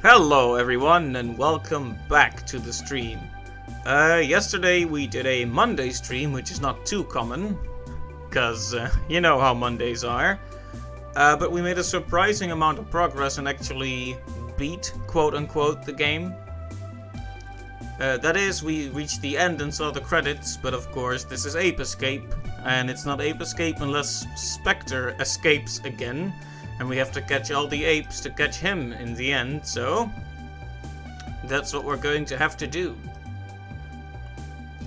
Hello everyone and welcome back to the stream. Yesterday we did a Monday stream, which is not too common, because you know how Mondays are. But we made a surprising amount of progress and actually beat, quote-unquote, the game. That is, we reached the end and saw the credits, but of course this is Ape Escape, and it's not Ape Escape unless Spectre escapes again. And we have to catch all the apes to catch him in the end, so that's what we're going to have to do.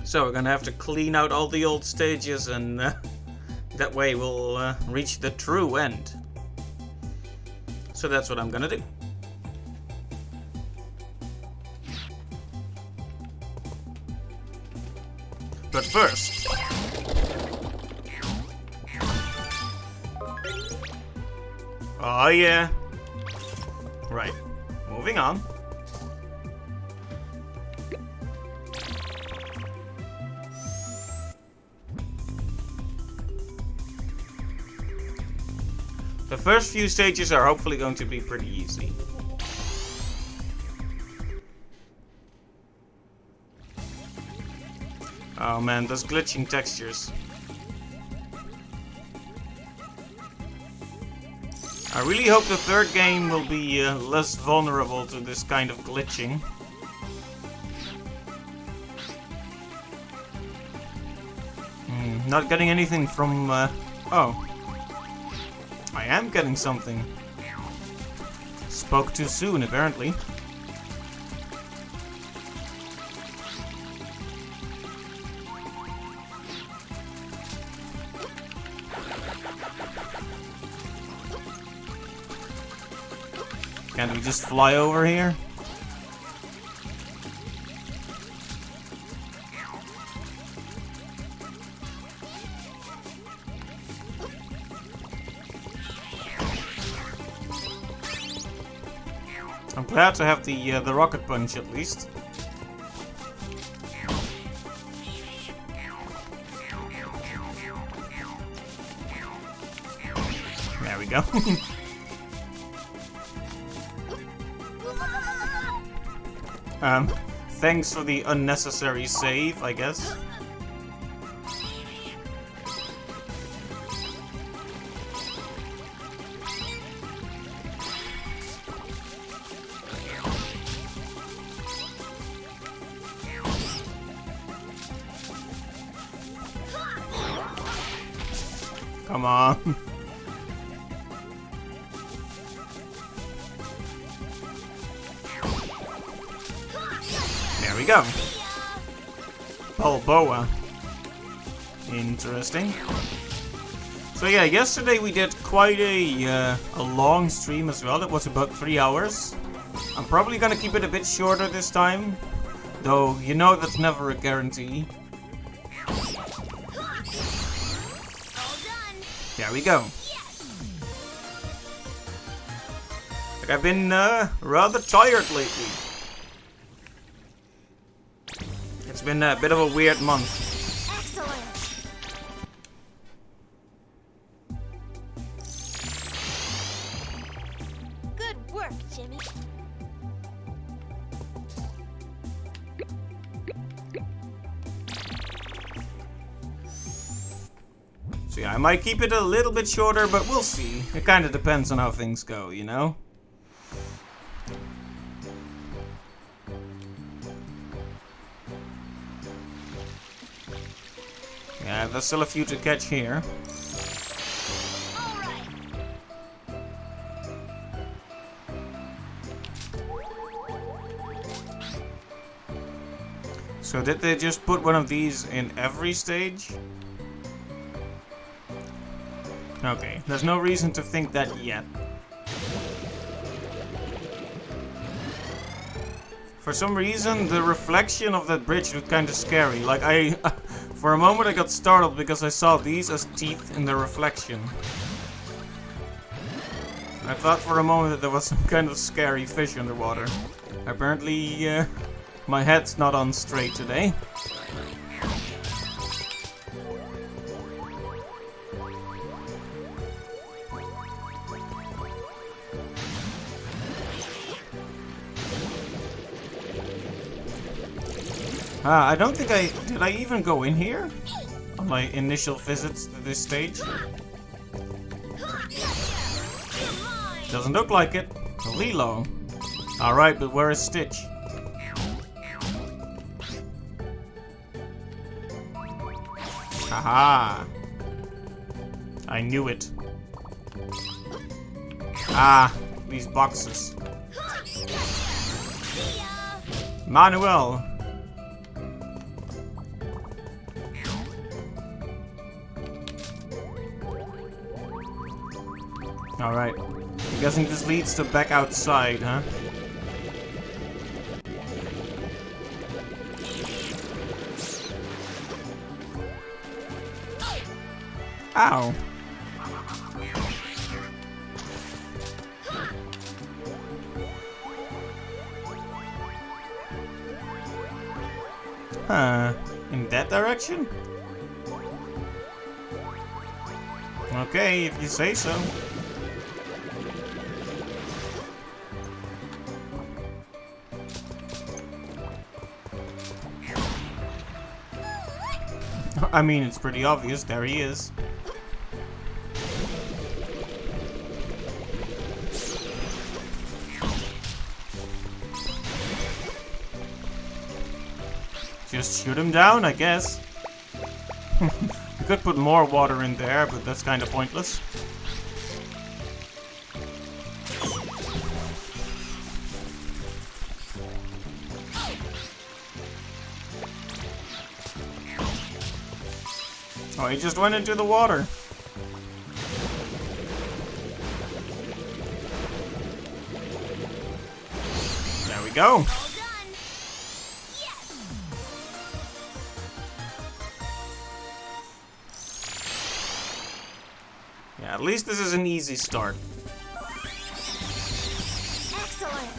So we're gonna have to clean out all the old stages, and that way we'll reach the true end. So that's what I'm gonna do. But first, oh yeah. Right. Moving on. The first few stages are hopefully going to be pretty easy. Oh man, those glitching textures. I really hope the third game will be less vulnerable to this kind of glitching. Not getting anything from... oh. I am getting something. Spoke too soon, apparently. Can't we just fly over here? I'm glad to have the rocket punch at least. There we go. Thanks for the unnecessary save, I guess. Come on. There we go. Balboa. Interesting. So yeah, yesterday we did quite a long stream as well. It was about 3 hours. I'm probably gonna keep it a bit shorter this time, though you know that's never a guarantee. There we go. Like I've been rather tired lately. It's been a bit of a weird month. Excellent. Good work, Jimmy. So yeah, I might keep it a little bit shorter, but we'll see. It kind of depends on how things go, you know? Yeah, there's still a few to catch here. So did they just put one of these in every stage? Okay, there's no reason to think that yet. For some reason, the reflection of that bridge looked kind of scary. Like for a moment I got startled because I saw these as teeth in the reflection. I thought for a moment that there was some kind of scary fish underwater. Apparently, my head's not on straight today. I don't think did I even go in here? On my initial visits to this stage? Doesn't look like it. Lilo. Alright, but where is Stitch? Haha. I knew it. Ah, these boxes. Manuel. Alright. I'm guessing this leads to back outside, huh? Ow. Huh. In that direction? Okay, if you say so. I mean, it's pretty obvious. There he is. Just shoot him down, I guess. You could put more water in there, but that's kind of pointless. Oh, he just went into the water. There we go. Yeah, at least this is an easy start. Excellent.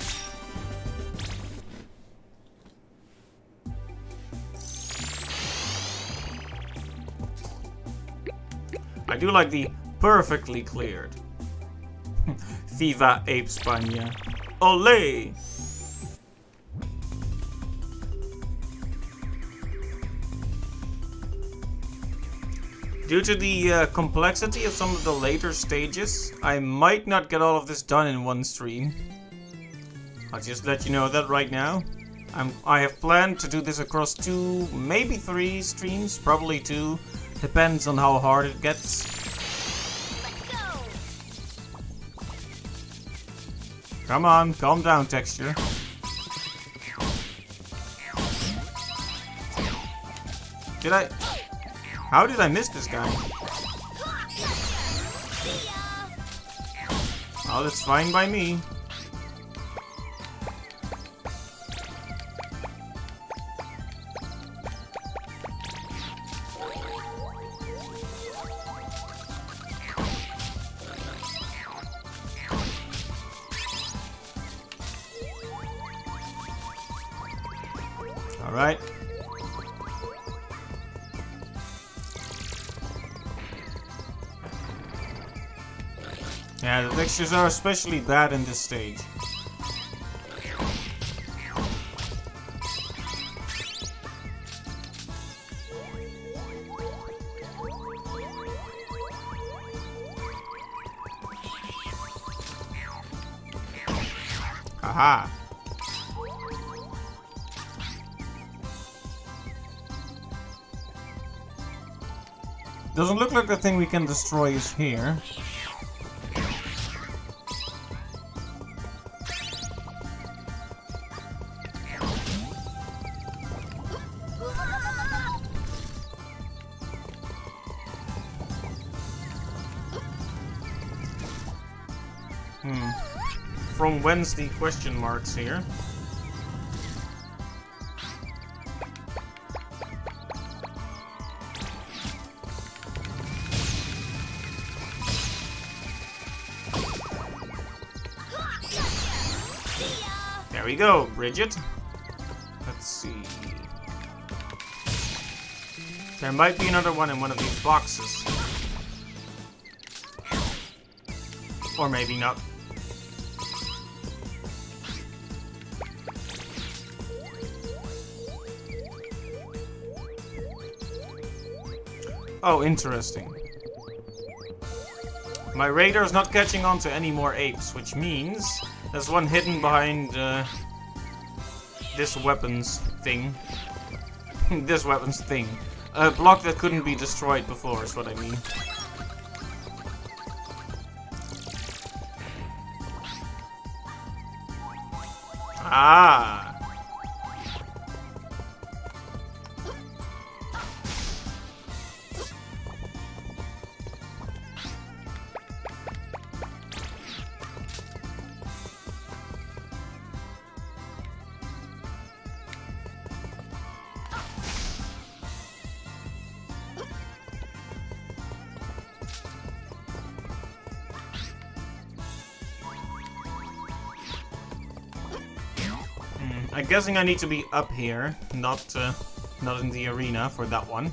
I do like the perfectly cleared. Viva Ape España. Olé! Due to the complexity of some of the later stages, I might not get all of this done in one stream. I'll just let you know that right now. I have planned to do this across 2, maybe 3 streams, probably 2. Depends on how hard it gets. Let's go. Come on, calm down, Texture. How did I miss this guy? Oh, that's fine by me. All right. Yeah, the textures are especially bad in this stage. Haha. Doesn't look like the thing we can destroy is here. From whence the question marks here? There we go, Bridget. Let's see. There might be another one in one of these boxes. Or maybe not. Oh, interesting. My radar is not catching on to any more apes, which means there's one hidden behind this weapons thing. This weapons thing. A block that couldn't be destroyed before is what I mean. Ah! I'm guessing I need to be up here, not in the arena for that one.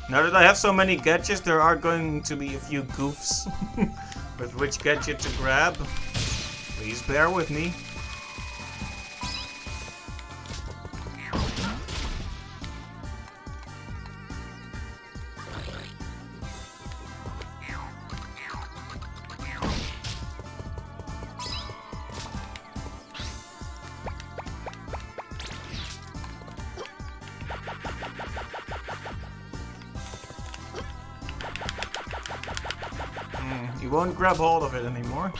Now that I have so many gadgets, there are going to be a few goofs with which gadget to grab. Please bear with me. You won't grab hold of it anymore.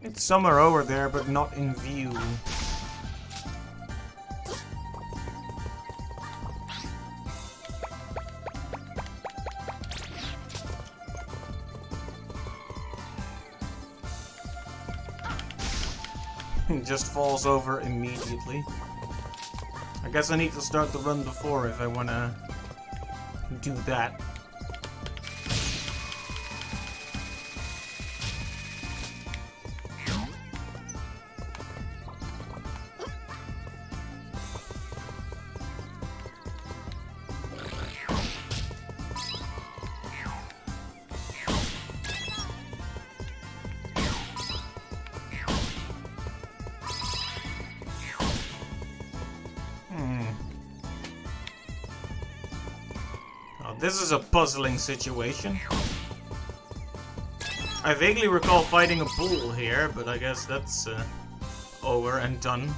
It's somewhere over there, but not in view. It just falls over immediately. I guess I need to start the run before if I want to do that. This is a puzzling situation. I vaguely recall fighting a bull here, but I guess that's over and done.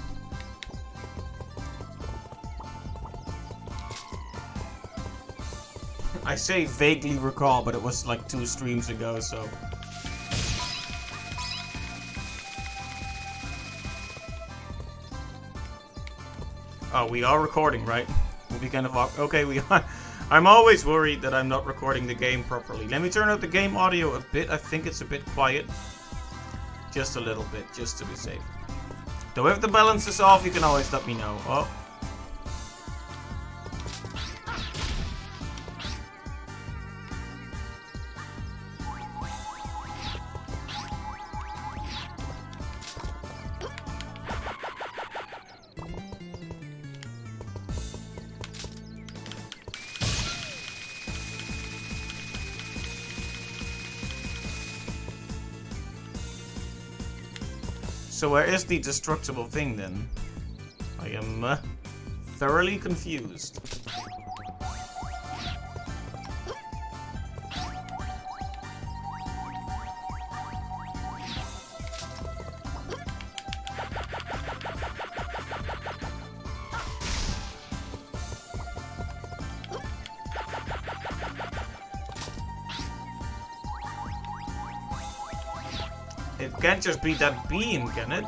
I say vaguely recall, but it was like 2 streams ago, so... Oh, we are recording, right? We'll be kind of... Okay, we are... I'm always worried that I'm not recording the game properly. Let me turn up the game audio a bit. I think it's a bit quiet. Just a little bit, just to be safe. Though if the balance is off, you can always let me know. Oh. So where is the destructible thing then? I am thoroughly confused. It can't just be that beam, can it?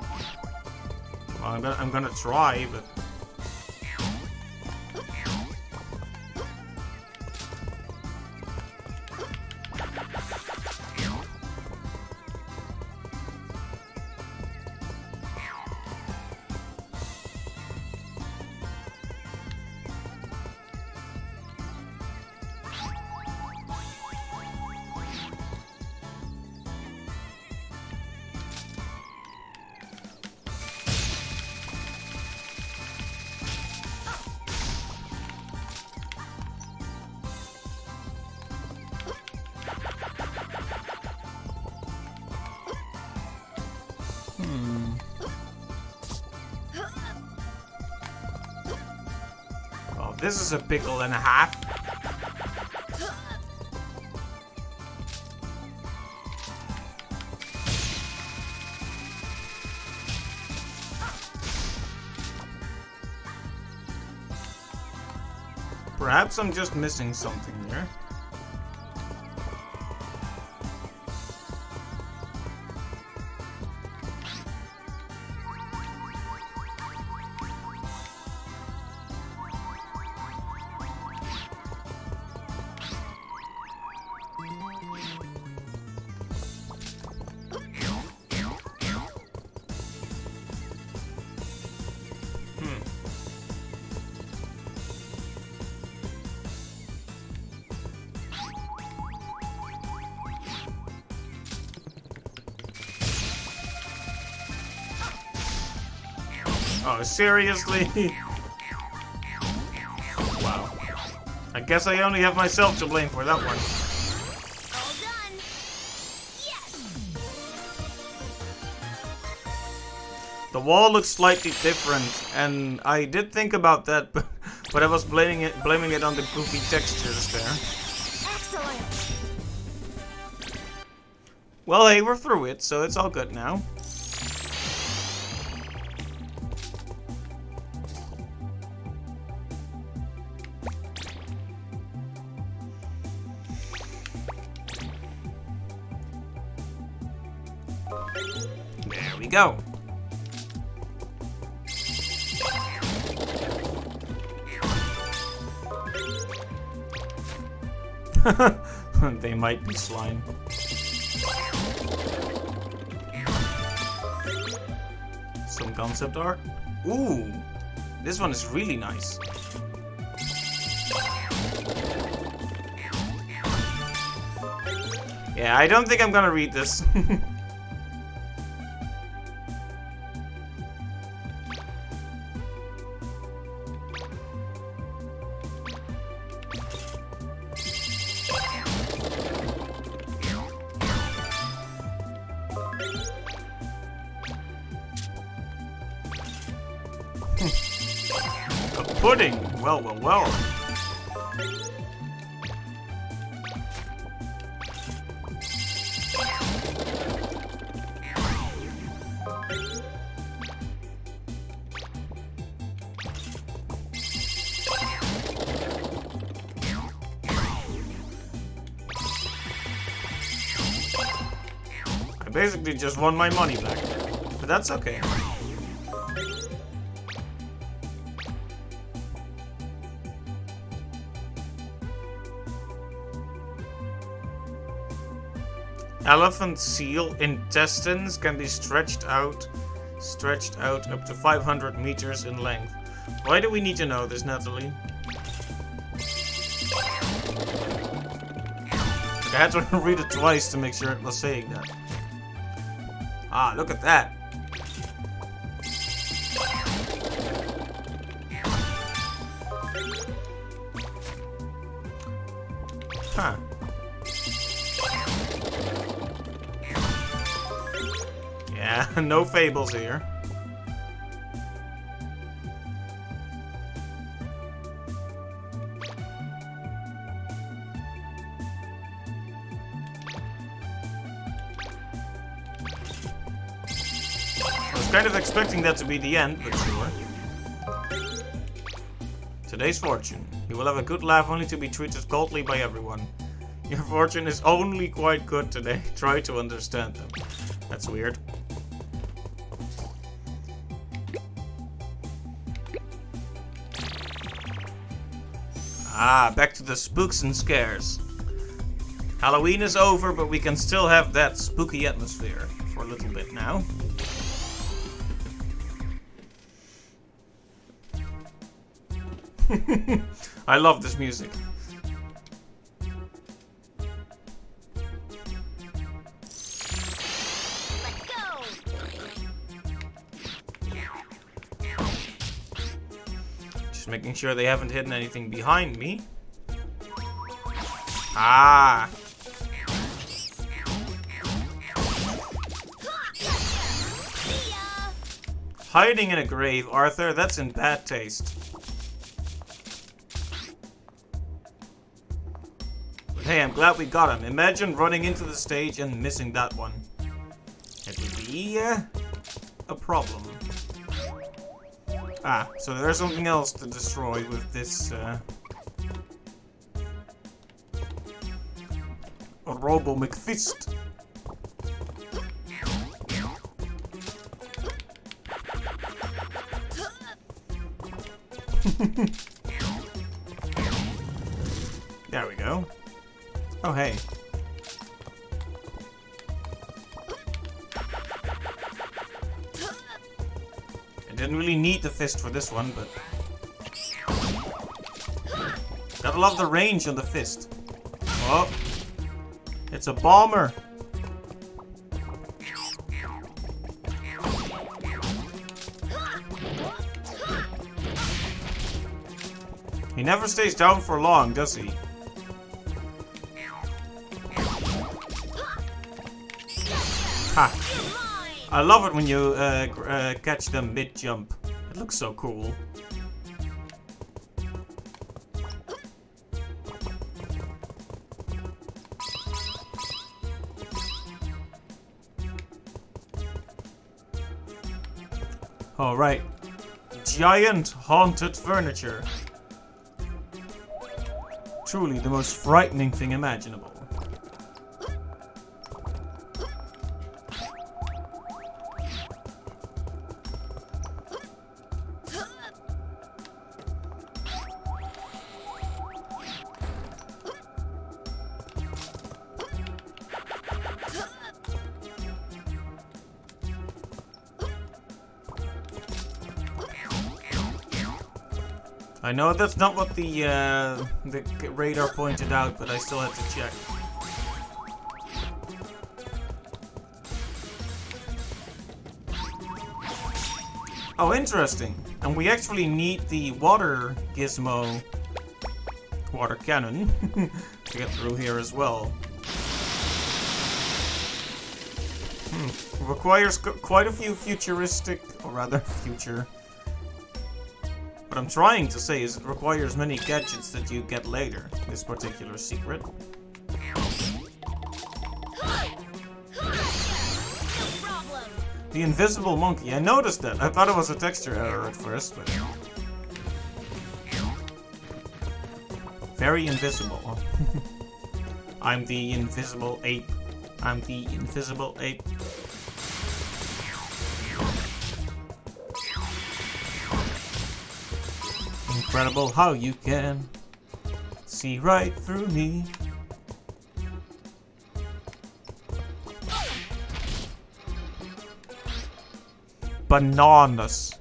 Well, I'm gonna try, but... This is a pickle and a half. Perhaps I'm just missing something here. Oh, seriously? Wow. I guess I only have myself to blame for that one. All done. Yes. The wall looks slightly different, and I did think about that, but I was blaming it on the goofy textures there. Excellent. Well, hey, we're through it, so it's all good now. There we go. They might be slime. Some concept art. Ooh, this one is really nice. Yeah, I don't think I'm gonna read this. A pudding! Well, well, well. I basically just won my money back, but that's okay. Elephant seal intestines can be stretched out up to 500 meters in length. Why do we need to know this, Natalie? I had to read it twice to make sure it was saying that. Ah, look at that. Huh. Yeah, no fables here. I was kind of expecting that to be the end, but sure. Today's fortune. You will have a good laugh only to be treated coldly by everyone. Your fortune is only quite good today. Try to understand them. That's weird. Ah, back to the spooks and scares. Halloween is over, but we can still have that spooky atmosphere for a little bit now. I love this music. Let's go. Just making sure they haven't hidden anything behind me. Ah. Hiding in a grave, Arthur, that's in bad taste. But hey, I'm glad we got him. Imagine running into the stage and missing that one. It would be a problem. Ah, so there's something else to destroy with this Robo McFist. There we go. Oh, hey. I didn't really need the fist for this one, but... Gotta love the range on the fist. Oh. It's a bomber. He never stays down for long, does he? Ha! I love it when you catch them mid-jump. It looks so cool. Alright. Giant haunted furniture. Truly the most frightening thing imaginable. I know that's not what the radar pointed out, but I still had to check. Oh, interesting. And we actually need the water gizmo, water cannon, to get through here as well. Requires quite a few futuristic, or rather future. What I'm trying to say is it requires many gadgets that you get later, this particular secret. The invisible monkey. I noticed that. I thought it was a texture error at first, but... Very invisible. I'm the invisible ape. I'm the invisible ape. Incredible how you can see right through me. Bananas.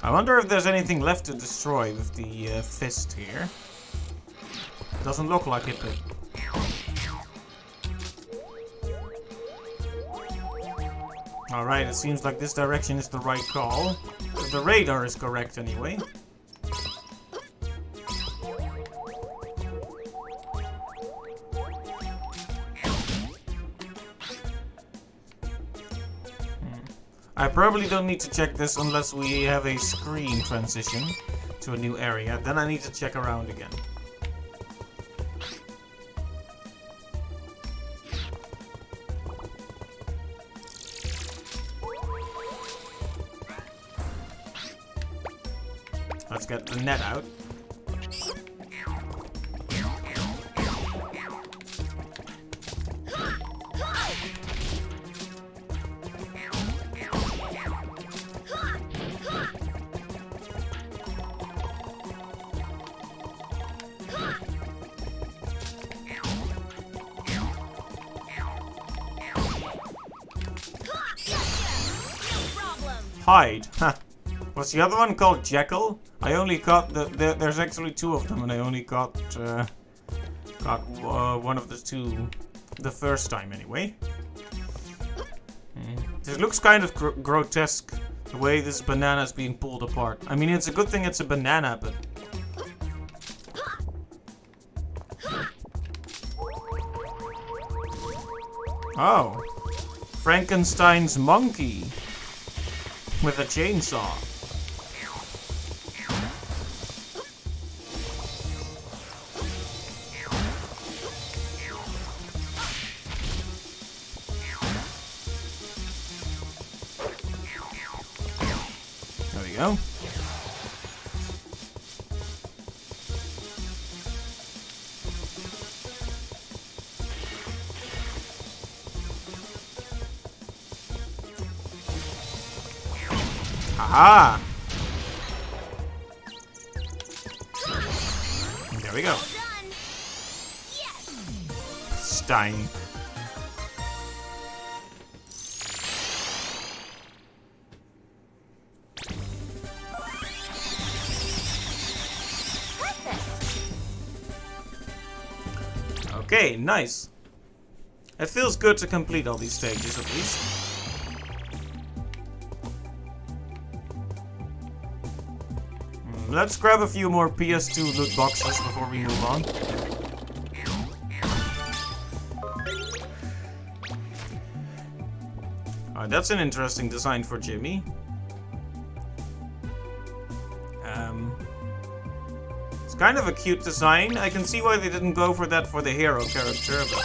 I wonder if there's anything left to destroy with the fist here. Doesn't look like it, but... Alright, it seems like this direction is the right call. The radar is correct anyway. I probably don't need to check this unless we have a screen transition to a new area. Then I need to check around again. Let's get the net out. Hide. Was the other one called Jekyll? I only caught there's actually two of them, and I only caught one of the two the first time anyway. This looks kind of grotesque, the way this banana is being pulled apart. I mean, it's a good thing it's a banana, but... Oh. Frankenstein's monkey with a chainsaw. There we go. Aha! There we go. All done. Yes. Stein. Perfect. Okay, nice. It feels good to complete all these stages at least. Let's grab a few more PS2 loot boxes before we move on. Alright, that's an interesting design for Jimmy. It's kind of a cute design. I can see why they didn't go for that for the hero character, but...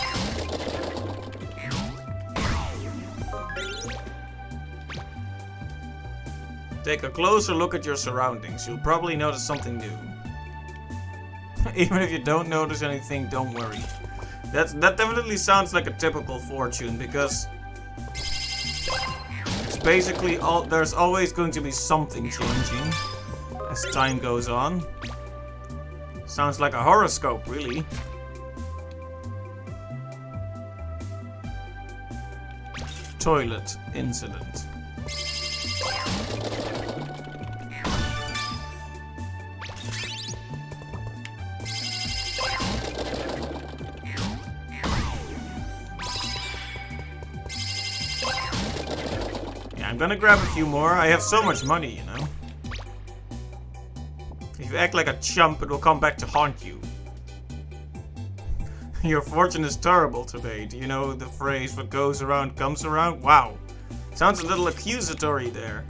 Take a closer look at your surroundings. You'll probably notice something new. Even if you don't notice anything, don't worry. That definitely sounds like a typical fortune, because it's basically there's always going to be something changing as time goes on. Sounds like a horoscope, really. Toilet incident. I'm gonna grab a few more. I have so much money, you know. If you act like a chump, it will come back to haunt you. Your fortune is terrible today. Do you know the phrase, what goes around comes around? Wow. Sounds a little accusatory there.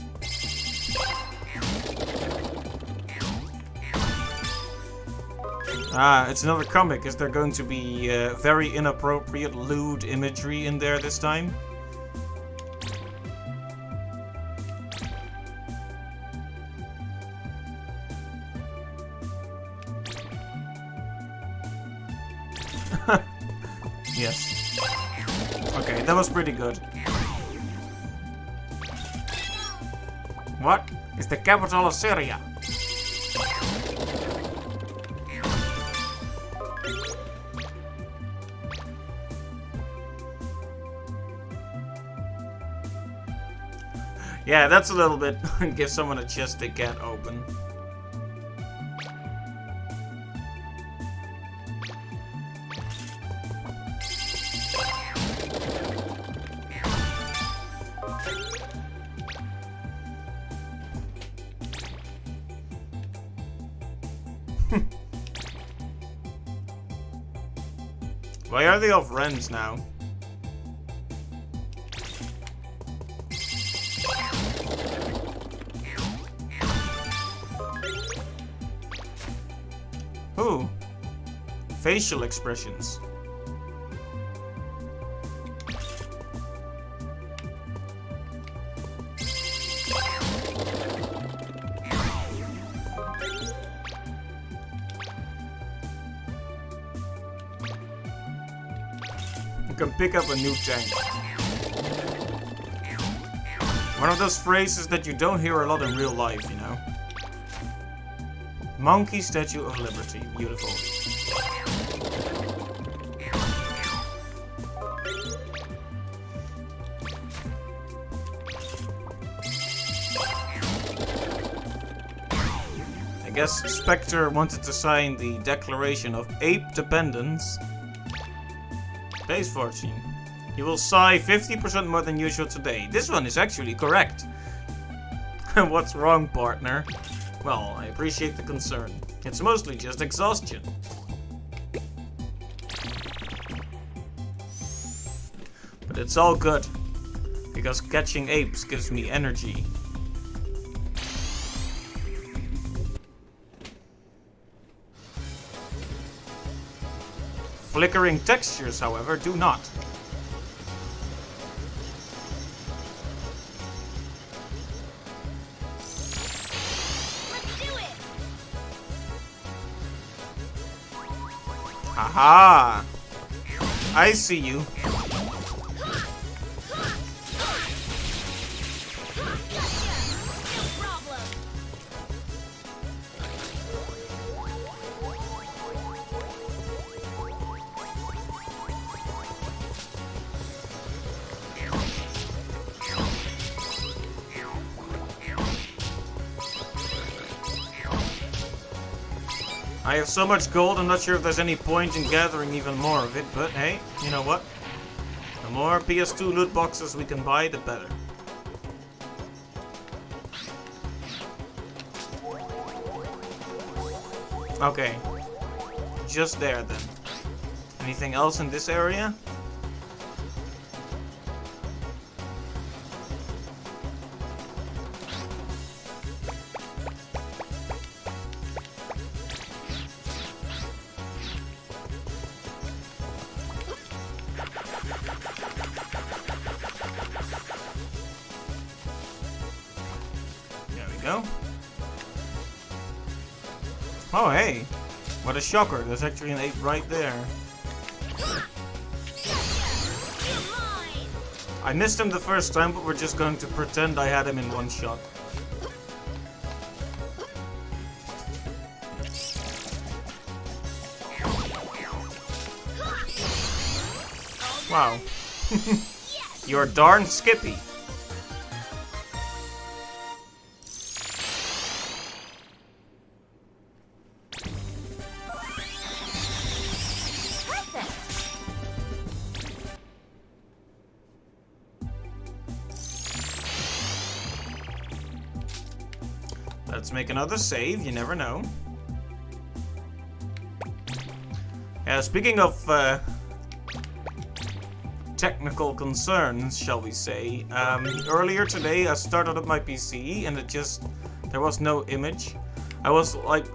Ah, it's another comic. Is there going to be very inappropriate lewd imagery in there this time? Yes. Okay, that was pretty good. What is the capital of Syria? Yeah, that's a little bit. Give someone a chest they can't open. Why are they all friends now? Ooh. Facial expressions. You can pick up a new tank. One of those phrases that you don't hear a lot in real life, you know? Monkey Statue of Liberty. Beautiful. I guess Spectre wanted to sign the Declaration of Ape Dependence. Base fortune. You will sigh 50% more than usual today. This one is actually correct. What's wrong, partner? Well, I appreciate the concern. It's mostly just exhaustion. But it's all good. Because catching apes gives me energy. Flickering textures, however, do not. Let's do it. Aha! I see you. No problem. I have so much gold, I'm not sure if there's any point in gathering even more of it, but hey, you know what? The more PS2 loot boxes we can buy, the better. Okay. Just there then. Anything else in this area? There we go. Oh, hey. What a shocker. There's actually an ape right there. I missed him the first time, but we're just going to pretend I had him in one shot. Wow. You're darn skippy. Let's make another save, you never know. Speaking of technical concerns, shall we say, earlier today I started up my PC and there was no image. I was like,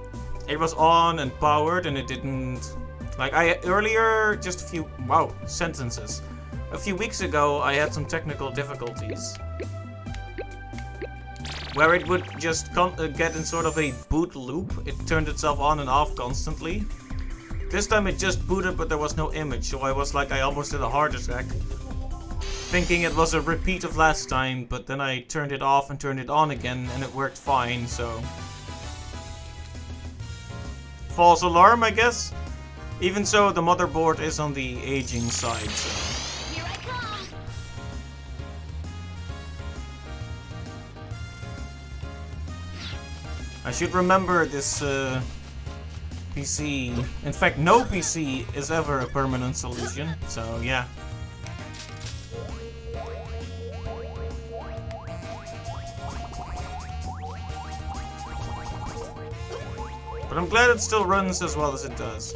it was on and powered and it didn't, like earlier, just a few, sentences. A few weeks ago I had some technical difficulties. Where it would just get in sort of a boot loop. It turned itself on and off constantly. This time it just booted, but there was no image, so I was like, I almost did a heart attack. Thinking it was a repeat of last time, but then I turned it off and turned it on again, and it worked fine, so... False alarm, I guess? Even so, the motherboard is on the aging side, so... I should remember this PC. In fact, no PC is ever a permanent solution, so yeah. But I'm glad it still runs as well as it does.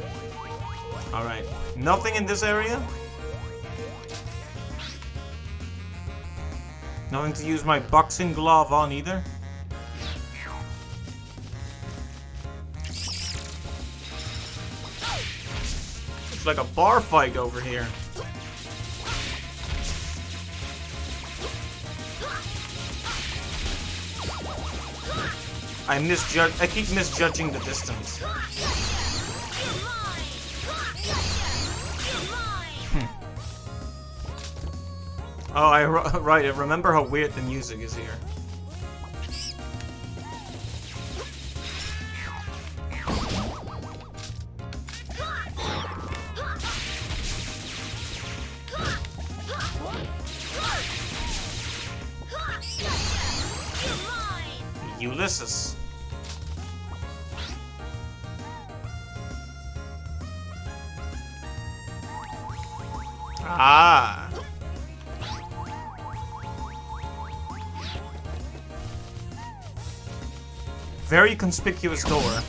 Alright, nothing in this area? Nothing to use my boxing glove on either? It's like a bar fight over here. I keep misjudging the distance. Oh, right, I remember how weird the music is here. Ulysses. Ah. Very conspicuous door.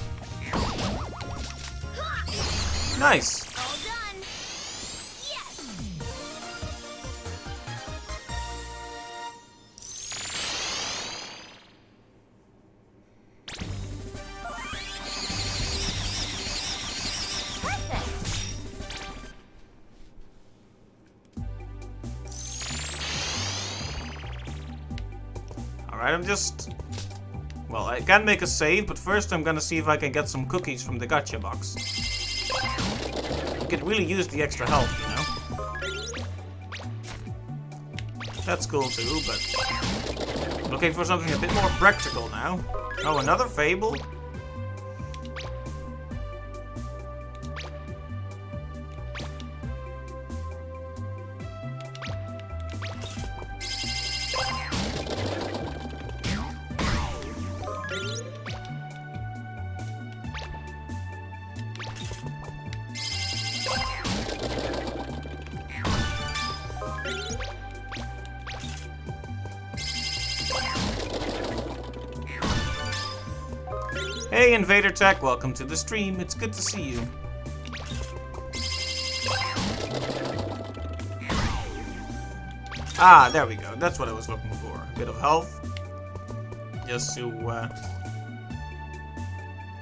Nice. All done. Yes. Alright, I'm just... Well, I can make a save, but first I'm gonna see if I can get some cookies from the gacha box. I could really use the extra health, you know? That's cool too, but... Looking for something a bit more practical now. Oh, another Fable? Hey Invader Tech, welcome to the stream. It's good to see you. Ah, there we go. That's what I was looking for. A bit of health. Just to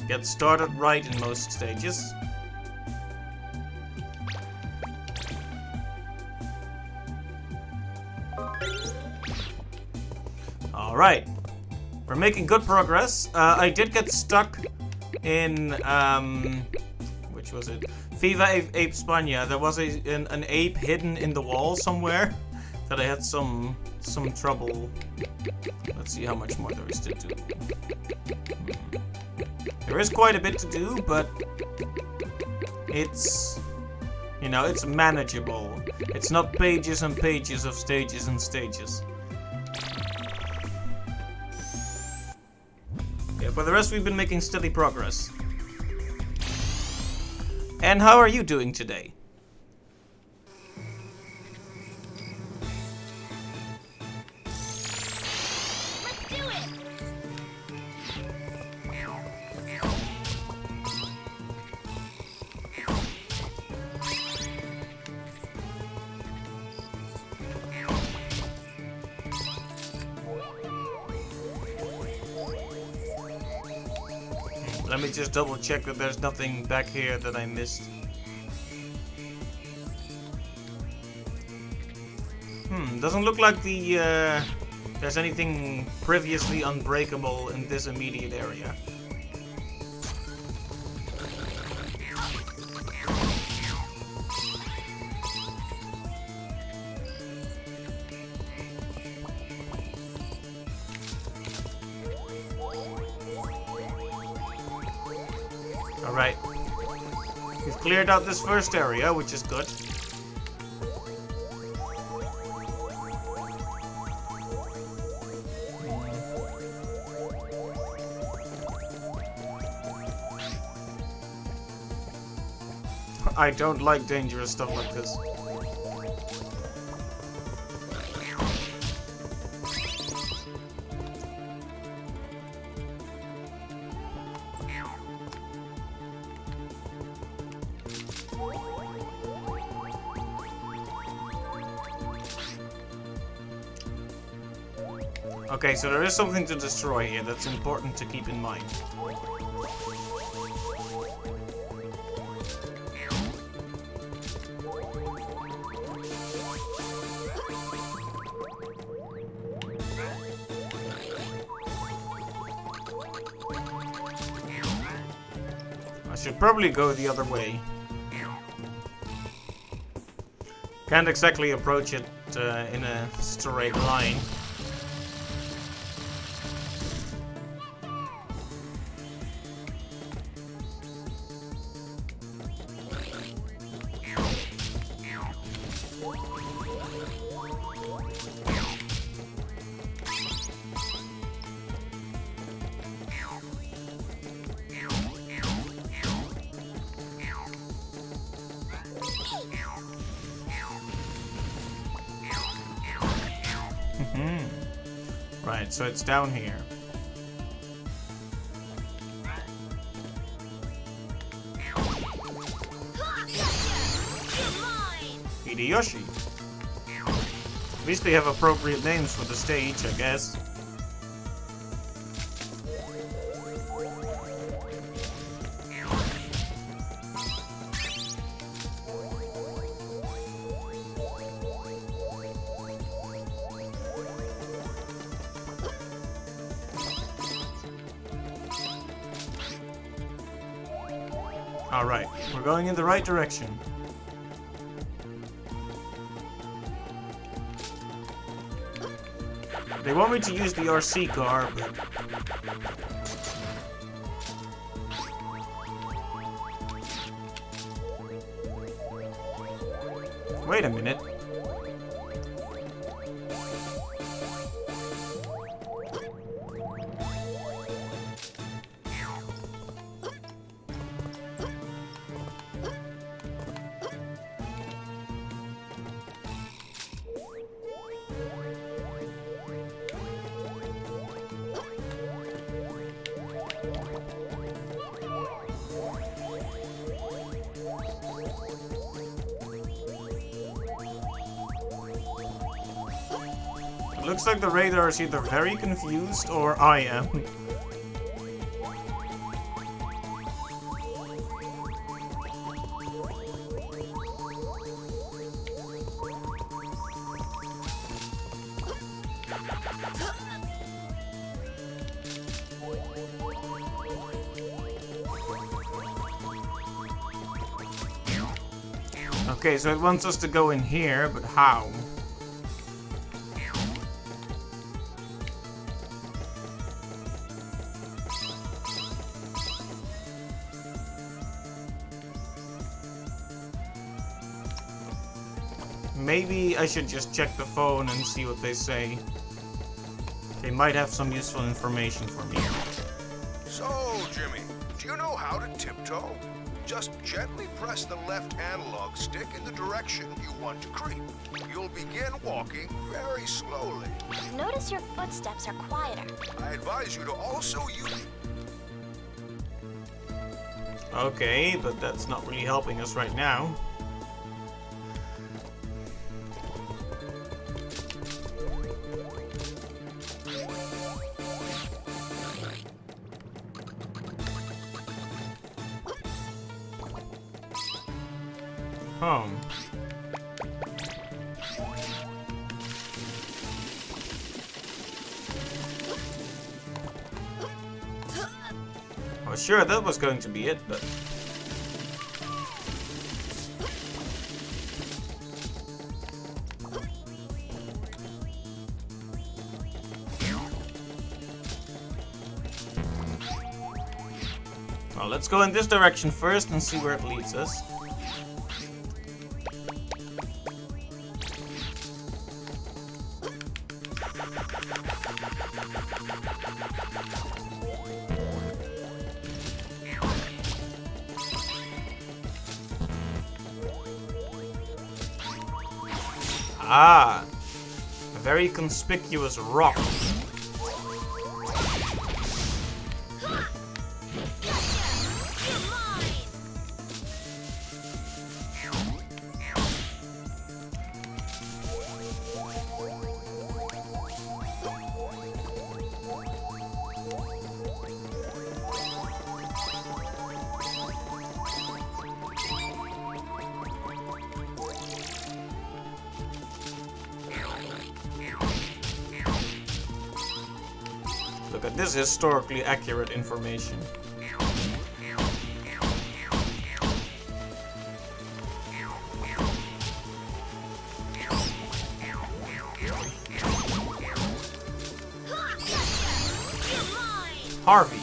get started right in most stages. Alright. We're making good progress. I did get stuck in, which was it? Viva Ape Spania. There was an ape hidden in the wall somewhere that I had some trouble. Let's see how much more there is to do. There is quite a bit to do, but it's, you know, it's manageable. It's not pages and pages of stages and stages. For the rest, we've been making steady progress. And how are you doing today? Let's do it! Let me just double check that there's nothing back here that I missed. Doesn't look like there's anything previously unbreakable in this immediate area. Alright. We've cleared out this first area, which is good. I don't like dangerous stuff like this. Okay, so there is something to destroy here that's important to keep in mind. I should probably go the other way. Can't exactly approach it in a straight line. Right, so it's down here. Hideyoshi. At least they have appropriate names for the stage, I guess. Alright, we're going in the right direction. They want me to use the RC car, but... Wait a minute. Looks like the radar is either very confused or I am. Okay, so it wants us to go in here, but how? Maybe I should just check the phone and see what they say. They might have some useful information for me. So, Jimmy, do you know how to tiptoe? Just gently press the left analog stick in the direction you want to creep. You'll begin walking very slowly. Notice your footsteps are quieter. I advise you to also use... Okay, but that's not really helping us right now. Home. Oh, sure, that was going to be it, but... Well, let's go in this direction first and see where it leads us. Ah, a very conspicuous rock. Look at this historically accurate information. Harvey.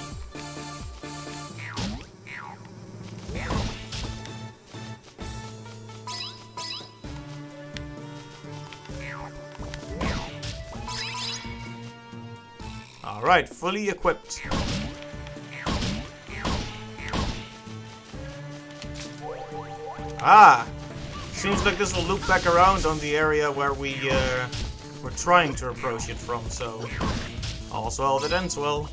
Alright, fully equipped. Ah! Seems like this will loop back around on the area where we were trying to approach it from, so... All's well that ends well.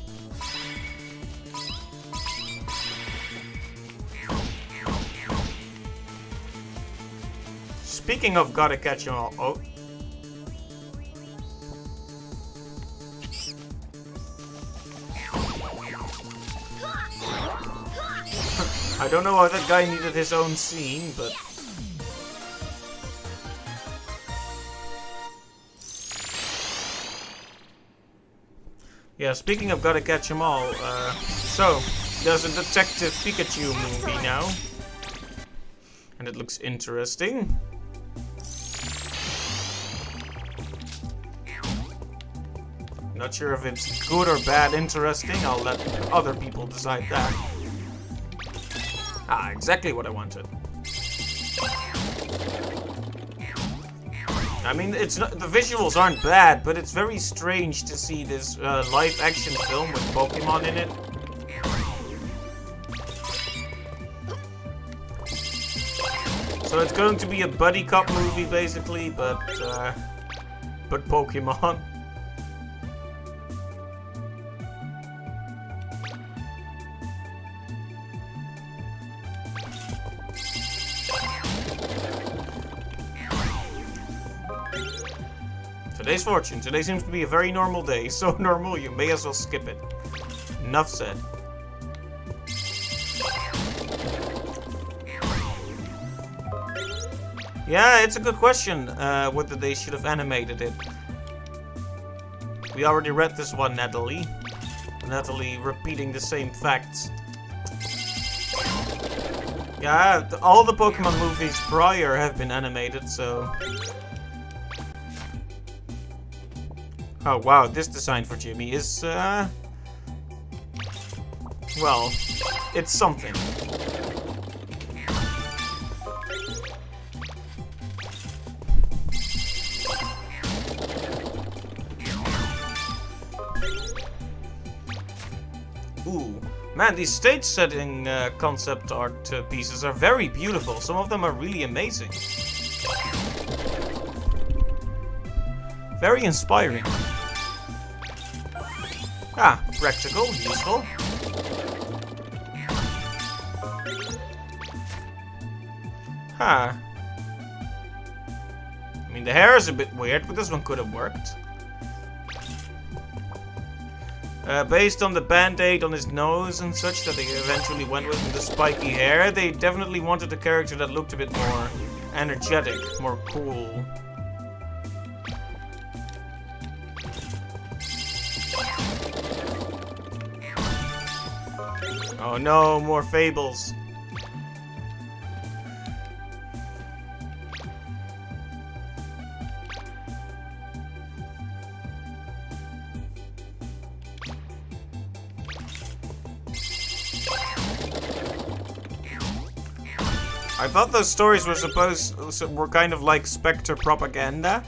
Speaking of gotta catch 'em all... Oh. I don't know why that guy needed his own scene, but... Yeah, speaking of gotta catch 'em all, so, There's a Detective Pikachu movie now. And it looks interesting. Not sure if it's good or bad interesting. I'll let other people decide that. Ah, exactly what I wanted. I mean, it's not, the visuals aren't bad, but it's very strange to see this live action film with Pokemon in it. So it's going to be a buddy cop movie basically, but Pokemon. Today's fortune. Today seems to be a very normal day. So normal, you may as well skip it. Enough said. Yeah, it's a good question, whether they should have animated it. We already read this one, Natalie. Natalie repeating the same facts. Yeah, all the Pokemon movies prior have been animated, so... Oh wow, this design for Jimmy is, well, it's something. Ooh, man, these stage setting concept art pieces are very beautiful. Some of them are really amazing. Very inspiring. Ah, practical, useful. Huh. I mean, the hair is a bit weird, but this one could have worked. Based on the band-aid on his nose and such that they eventually went with the spiky hair, they definitely wanted a character that looked a bit more energetic, more cool. Oh no, more fables. I thought those stories were kind of like Spectre propaganda,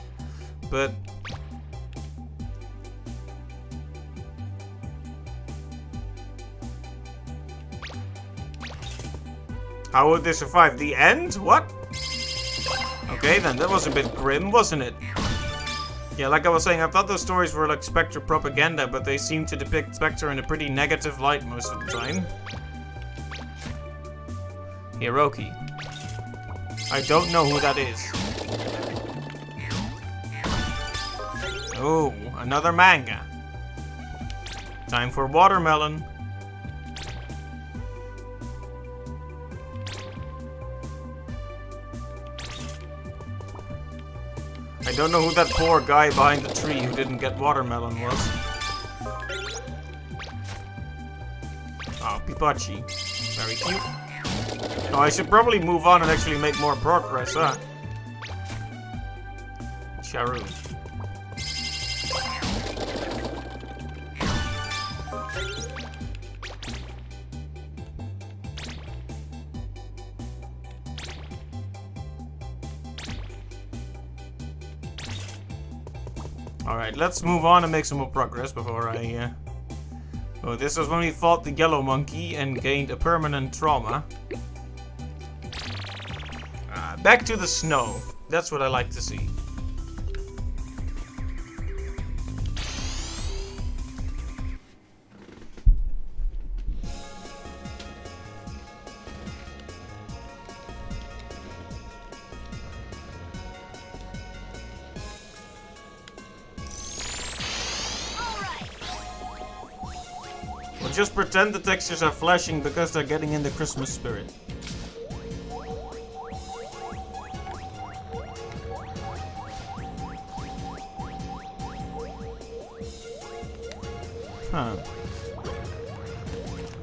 but how would they survive? The end? What? Okay, then that was a bit grim, wasn't it? Yeah, like I was saying, I thought those stories were like Spectre propaganda, but they seem to depict Spectre in a pretty negative light most of the time. Hiroki. I don't know who that is. Oh, another manga. Time for watermelon. I don't know who that poor guy behind the tree who didn't get watermelon was. Oh, Pipachi. Very cute. Oh, I should probably move on and actually make more progress, huh? Charu. Alright, let's move on and make some more progress before I... Oh, this was when we fought the yellow monkey and gained a permanent trauma. Back to the snow. That's what I like to see. We'll just pretend the textures are flashing because they're getting in the Christmas spirit. Huh.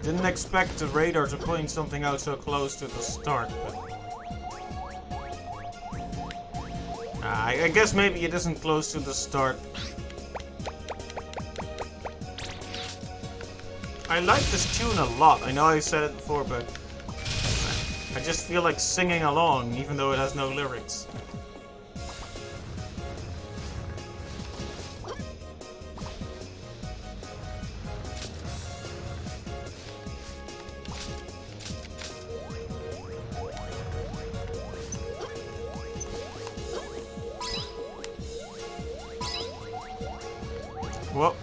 Didn't expect the radar to point something out so close to the start, but... I guess maybe it isn't close to the start. I like this tune a lot. I know I said it before, but I just feel like singing along, even though it has no lyrics. Whoa.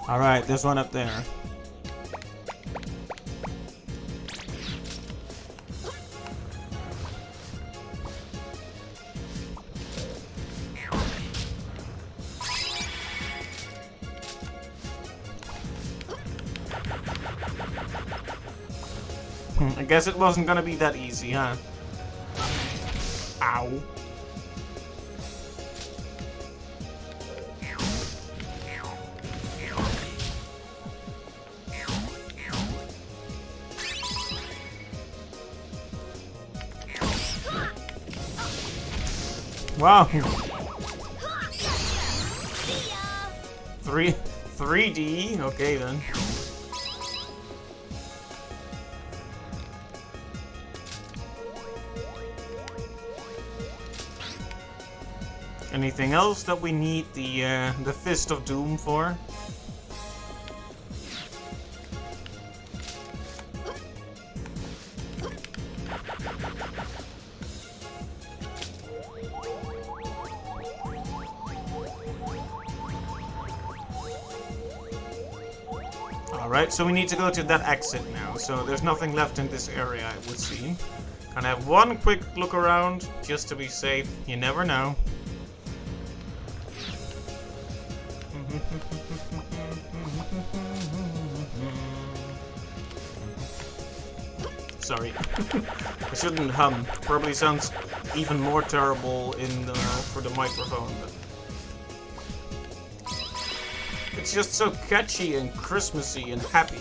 Alright, there's one up there. I guess it wasn't gonna be that easy, huh? Ow. Wow. 3D? Okay then. Anything else that we need the Fist of Doom for? Alright, so we need to go to that exit now. So there's nothing left in this area, it would seem. Can I have one quick look around, just to be safe? You never know. Sorry. I shouldn't hum. Probably sounds even more terrible in for the microphone. But it's just so catchy and Christmassy and happy.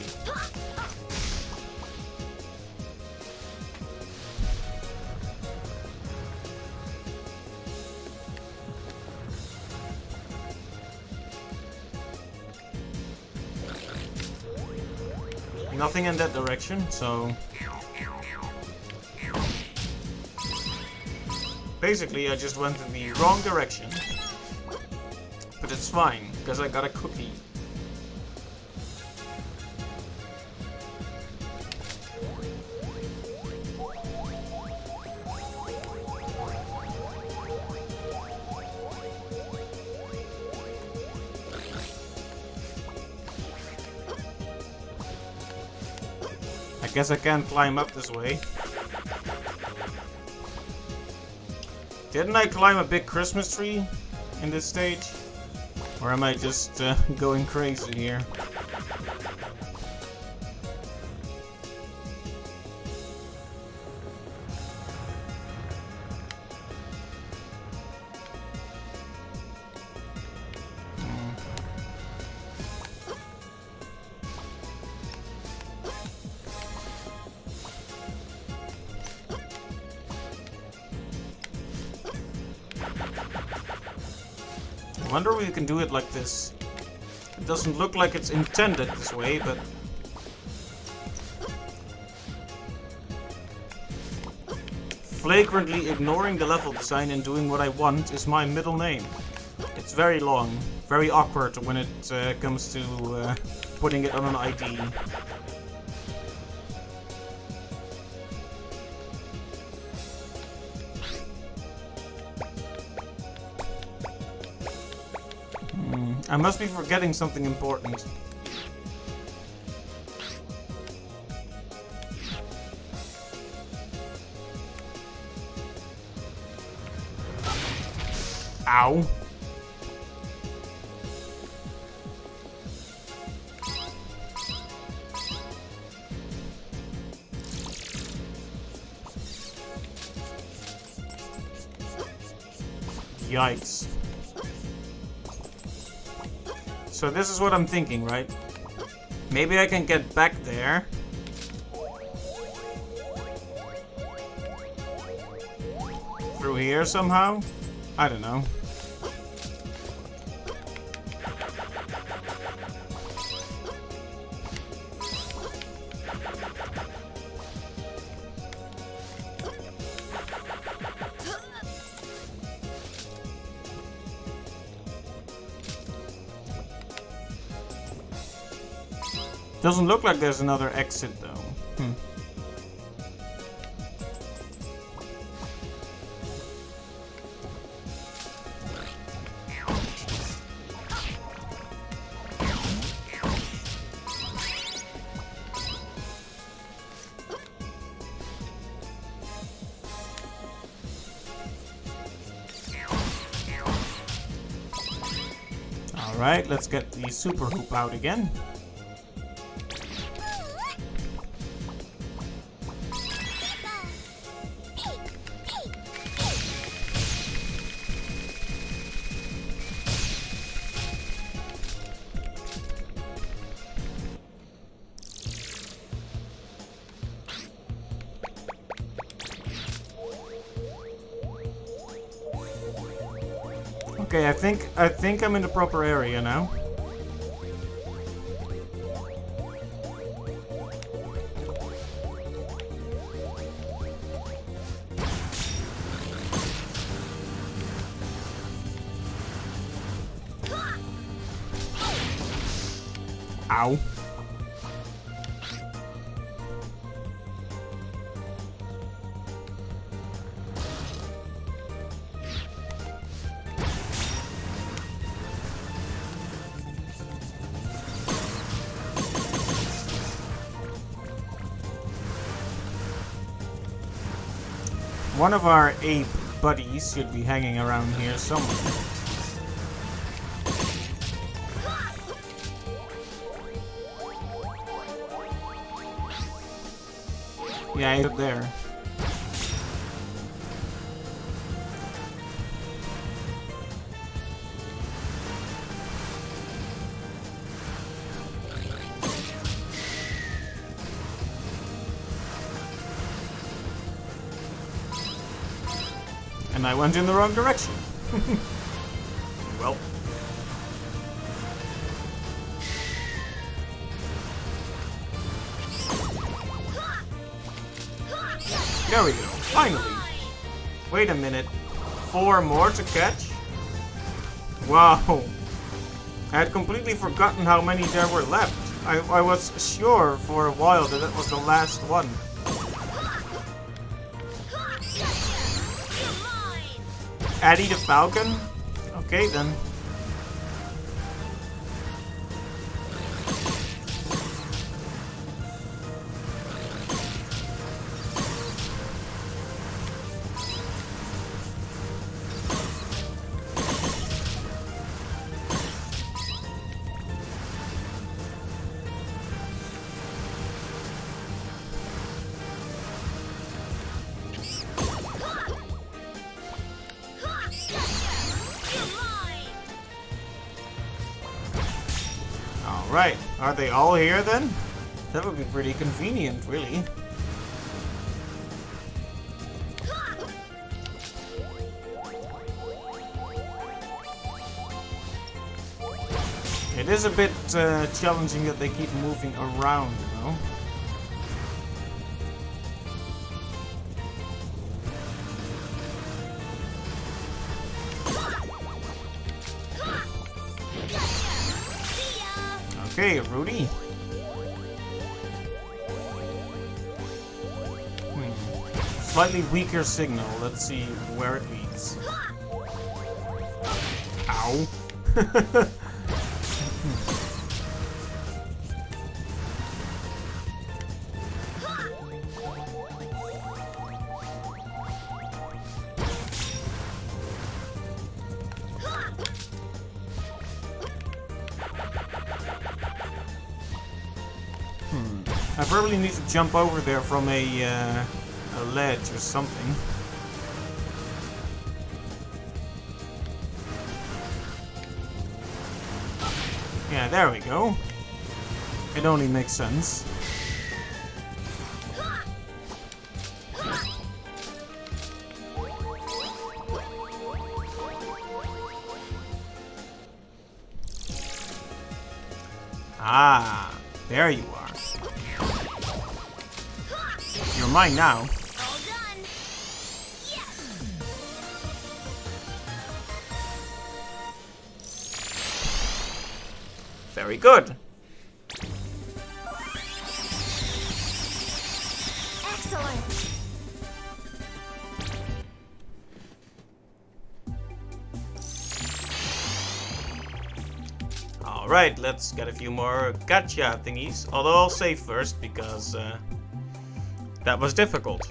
Nothing in that direction, so... Basically, I just went in the wrong direction. But it's fine, because I got a cookie. I guess I can't climb up this way. Didn't I climb a big Christmas tree in this stage? Or am I just going crazy here? I wonder if we can do it like this. It doesn't look like it's intended this way, but... Flagrantly ignoring the level design and doing what I want is my middle name. It's very long, very awkward when it comes to putting it on an ID. I must be forgetting something important. Ow. Yikes. So this is what I'm thinking, right? Maybe I can get back there. Through here somehow? I don't know. Doesn't look like there's another exit though. Alright, let's get the super hoop out again. Okay, I think I'm in the proper area now. Ow. One of our ape buddies should be hanging around here somewhere. Yeah, he's up there. And I went in the wrong direction. Well. There we go. Finally. Wait a minute. 4 more to catch? Wow. I had completely forgotten how many there were left. I was sure for a while that was the last one. Addy the Falcon? Okay then. Alright, are they all here then? That would be pretty convenient, really. It is a bit challenging that they keep moving around, you know? Okay, Rudy. Slightly weaker signal. Let's see where it leads. Ow. I probably need to jump over there from a ledge or something. Yeah, there we go. It only makes sense. Ah, there you are. You're mine now. All done. Yes. Very good. Excellent. Alright, let's get a few more gotcha thingies. Although I'll save first because that was difficult.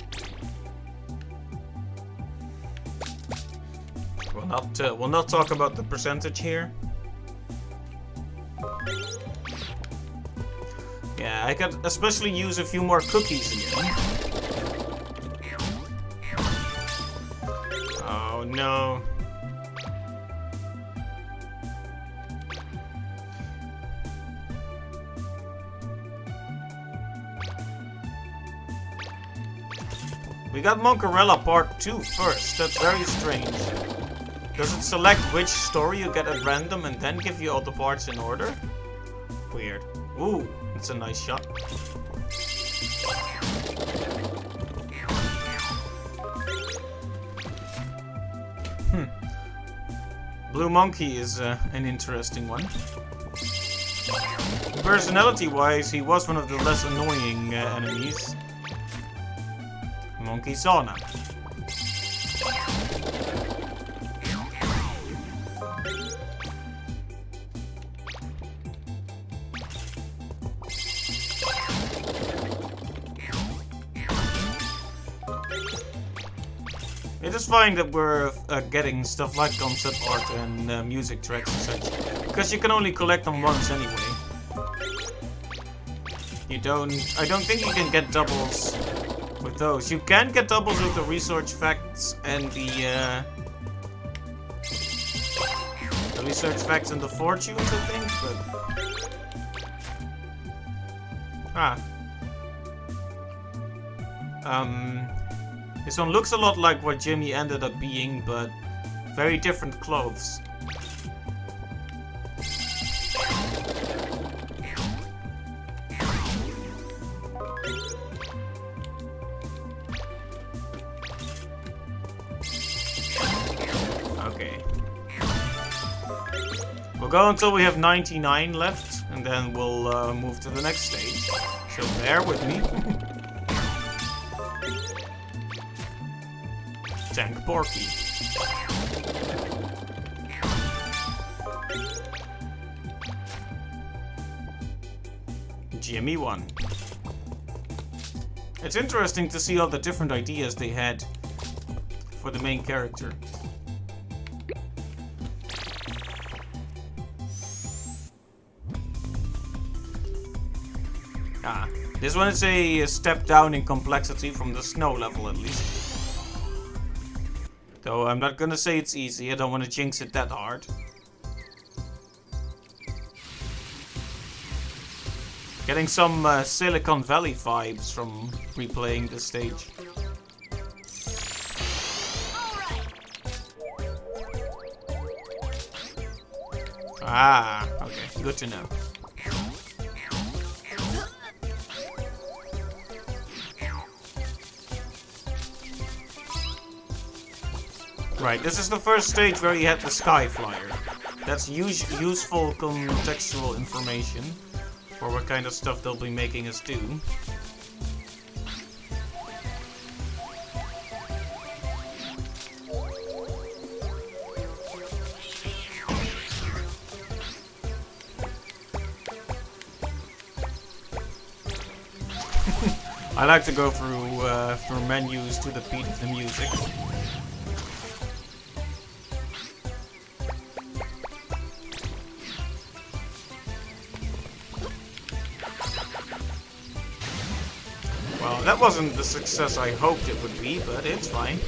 We'll not talk about the percentage here. Yeah, I could especially use a few more cookies again. Oh no. We got Moncarella Part 2 first. That's very strange. Does it select which story you get at random and then give you all the parts in order? Weird. Ooh, it's a nice shot. Blue Monkey is an interesting one. Personality-wise, he was one of the less annoying enemies. Monkey Sauna. It is fine that we're getting stuff like concept art and music tracks and such, because you can only collect them once anyway. I don't think you can get doubles with those. You can get doubles with the research facts and the research facts and the fortunes, I think, but this one looks a lot like what Jimmy ended up being, but very different clothes. Okay. We'll go until we have 99 left, and then we'll move to the next stage. So bear with me. Tank Porky. Jimmy 1. It's interesting to see all the different ideas they had for the main character. This one is a step down in complexity from the snow level at least. Though I'm not gonna say it's easy, I don't want to jinx it that hard. Getting some Silicon Valley vibes from replaying this stage. Ah, okay, good to know. Right, this is the first stage where you had the Sky Flyer. That's useful contextual information for what kind of stuff they'll be making us do. I like to go through menus to the beat of the music. Well, that wasn't the success I hoped it would be, but it's fine.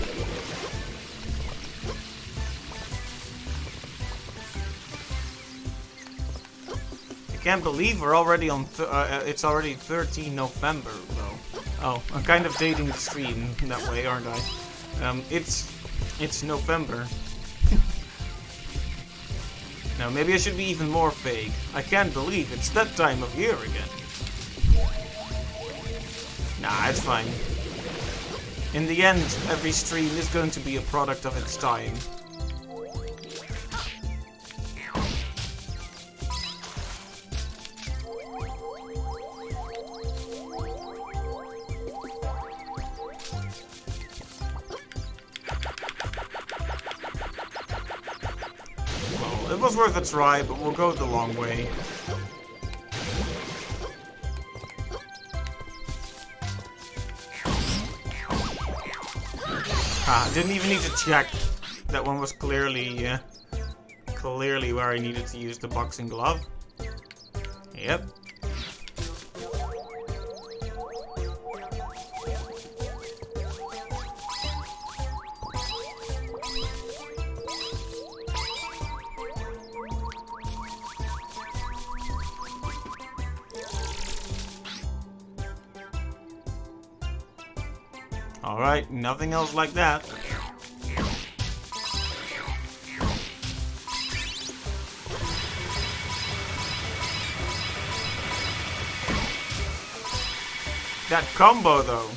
can't believe we're already on. It's already 13 November, though. Oh, I'm kind of dating the stream that way, aren't I? It's November. Now, maybe I should be even more vague. I can't believe it's that time of year again. Nah, it's fine. In the end, every stream is going to be a product of its time. Well, it was worth a try, but we'll go the long way. Didn't even need to check. That one was clearly where I needed to use the boxing glove. Yep. Alright, nothing else like that. That combo, though.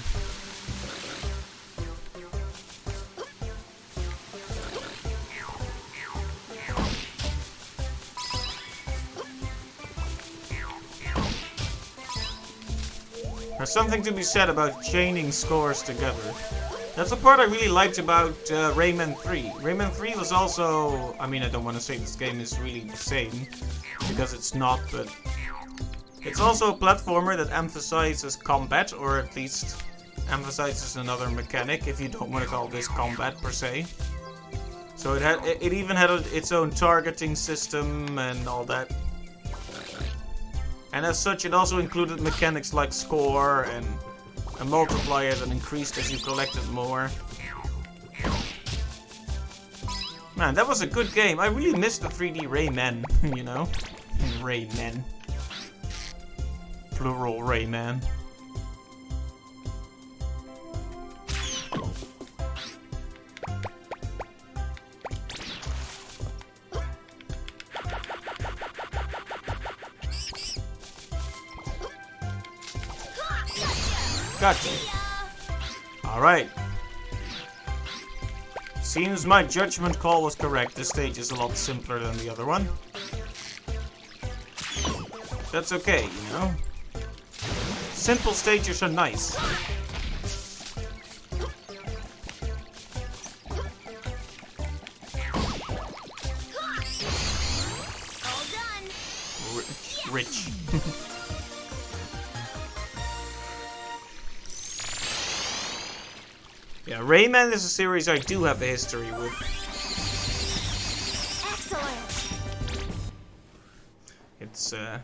There's something to be said about chaining scores together. That's the part I really liked about Rayman 3. Rayman 3 was also... I mean, I don't want to say this game is really the same, because it's not, but... It's also a platformer that emphasizes combat, or at least emphasizes another mechanic, if you don't want to call this combat per se. So it even had its own targeting system and all that. And as such, it also included mechanics like score and a multiplier that increased as you collected more. Man, that was a good game. I really missed the 3D Rayman, you know? Rayman. Plural Rayman. Gotcha. Alright. Seems my judgment call was correct. This stage is a lot simpler than the other one. That's okay, you know? Simple stages are nice. All done. Rich. Yeah, Rayman is a series I do have a history with. Excellent.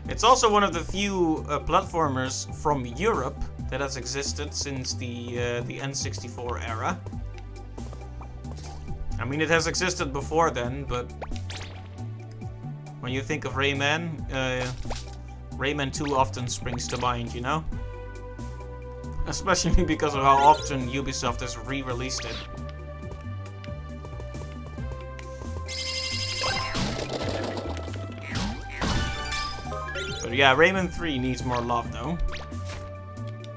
It's also one of the few platformers from Europe that has existed since the N64 era. I mean, it has existed before then, but when you think of Rayman, Rayman 2 often springs to mind, you know? Especially because of how often Ubisoft has re-released it. But yeah, Rayman 3 needs more love though.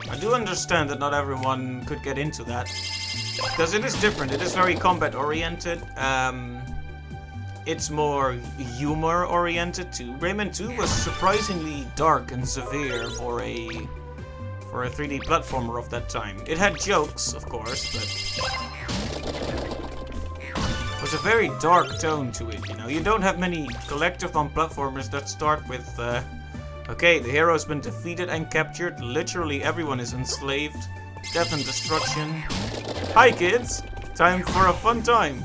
I do understand that not everyone could get into that. Because it is different, it is very combat oriented. It's more humor oriented too. Rayman 2 was surprisingly dark and severe for a 3D platformer of that time. It had jokes, of course, but it was a very dark tone to it, you know. You don't have many collectathon platformers that start with, okay, the hero's been defeated and captured, literally everyone is enslaved, death and destruction. Hi kids! Time for a fun time!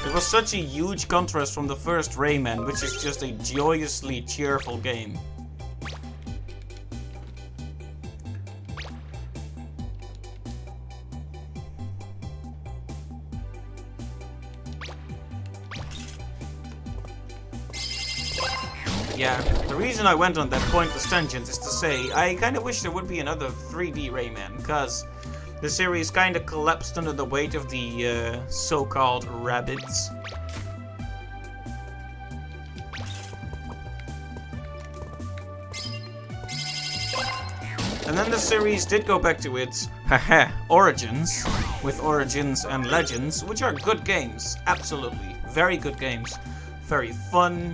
It was such a huge contrast from the first Rayman, which is just a joyously cheerful game. yeah, the reason I went on that pointless tangent is to say I kind of wish there would be another 3D Rayman, because the series kind of collapsed under the weight of the so-called rabbits. And then the series did go back to its origins, with Origins and Legends, which are good games, absolutely, very good games, very fun.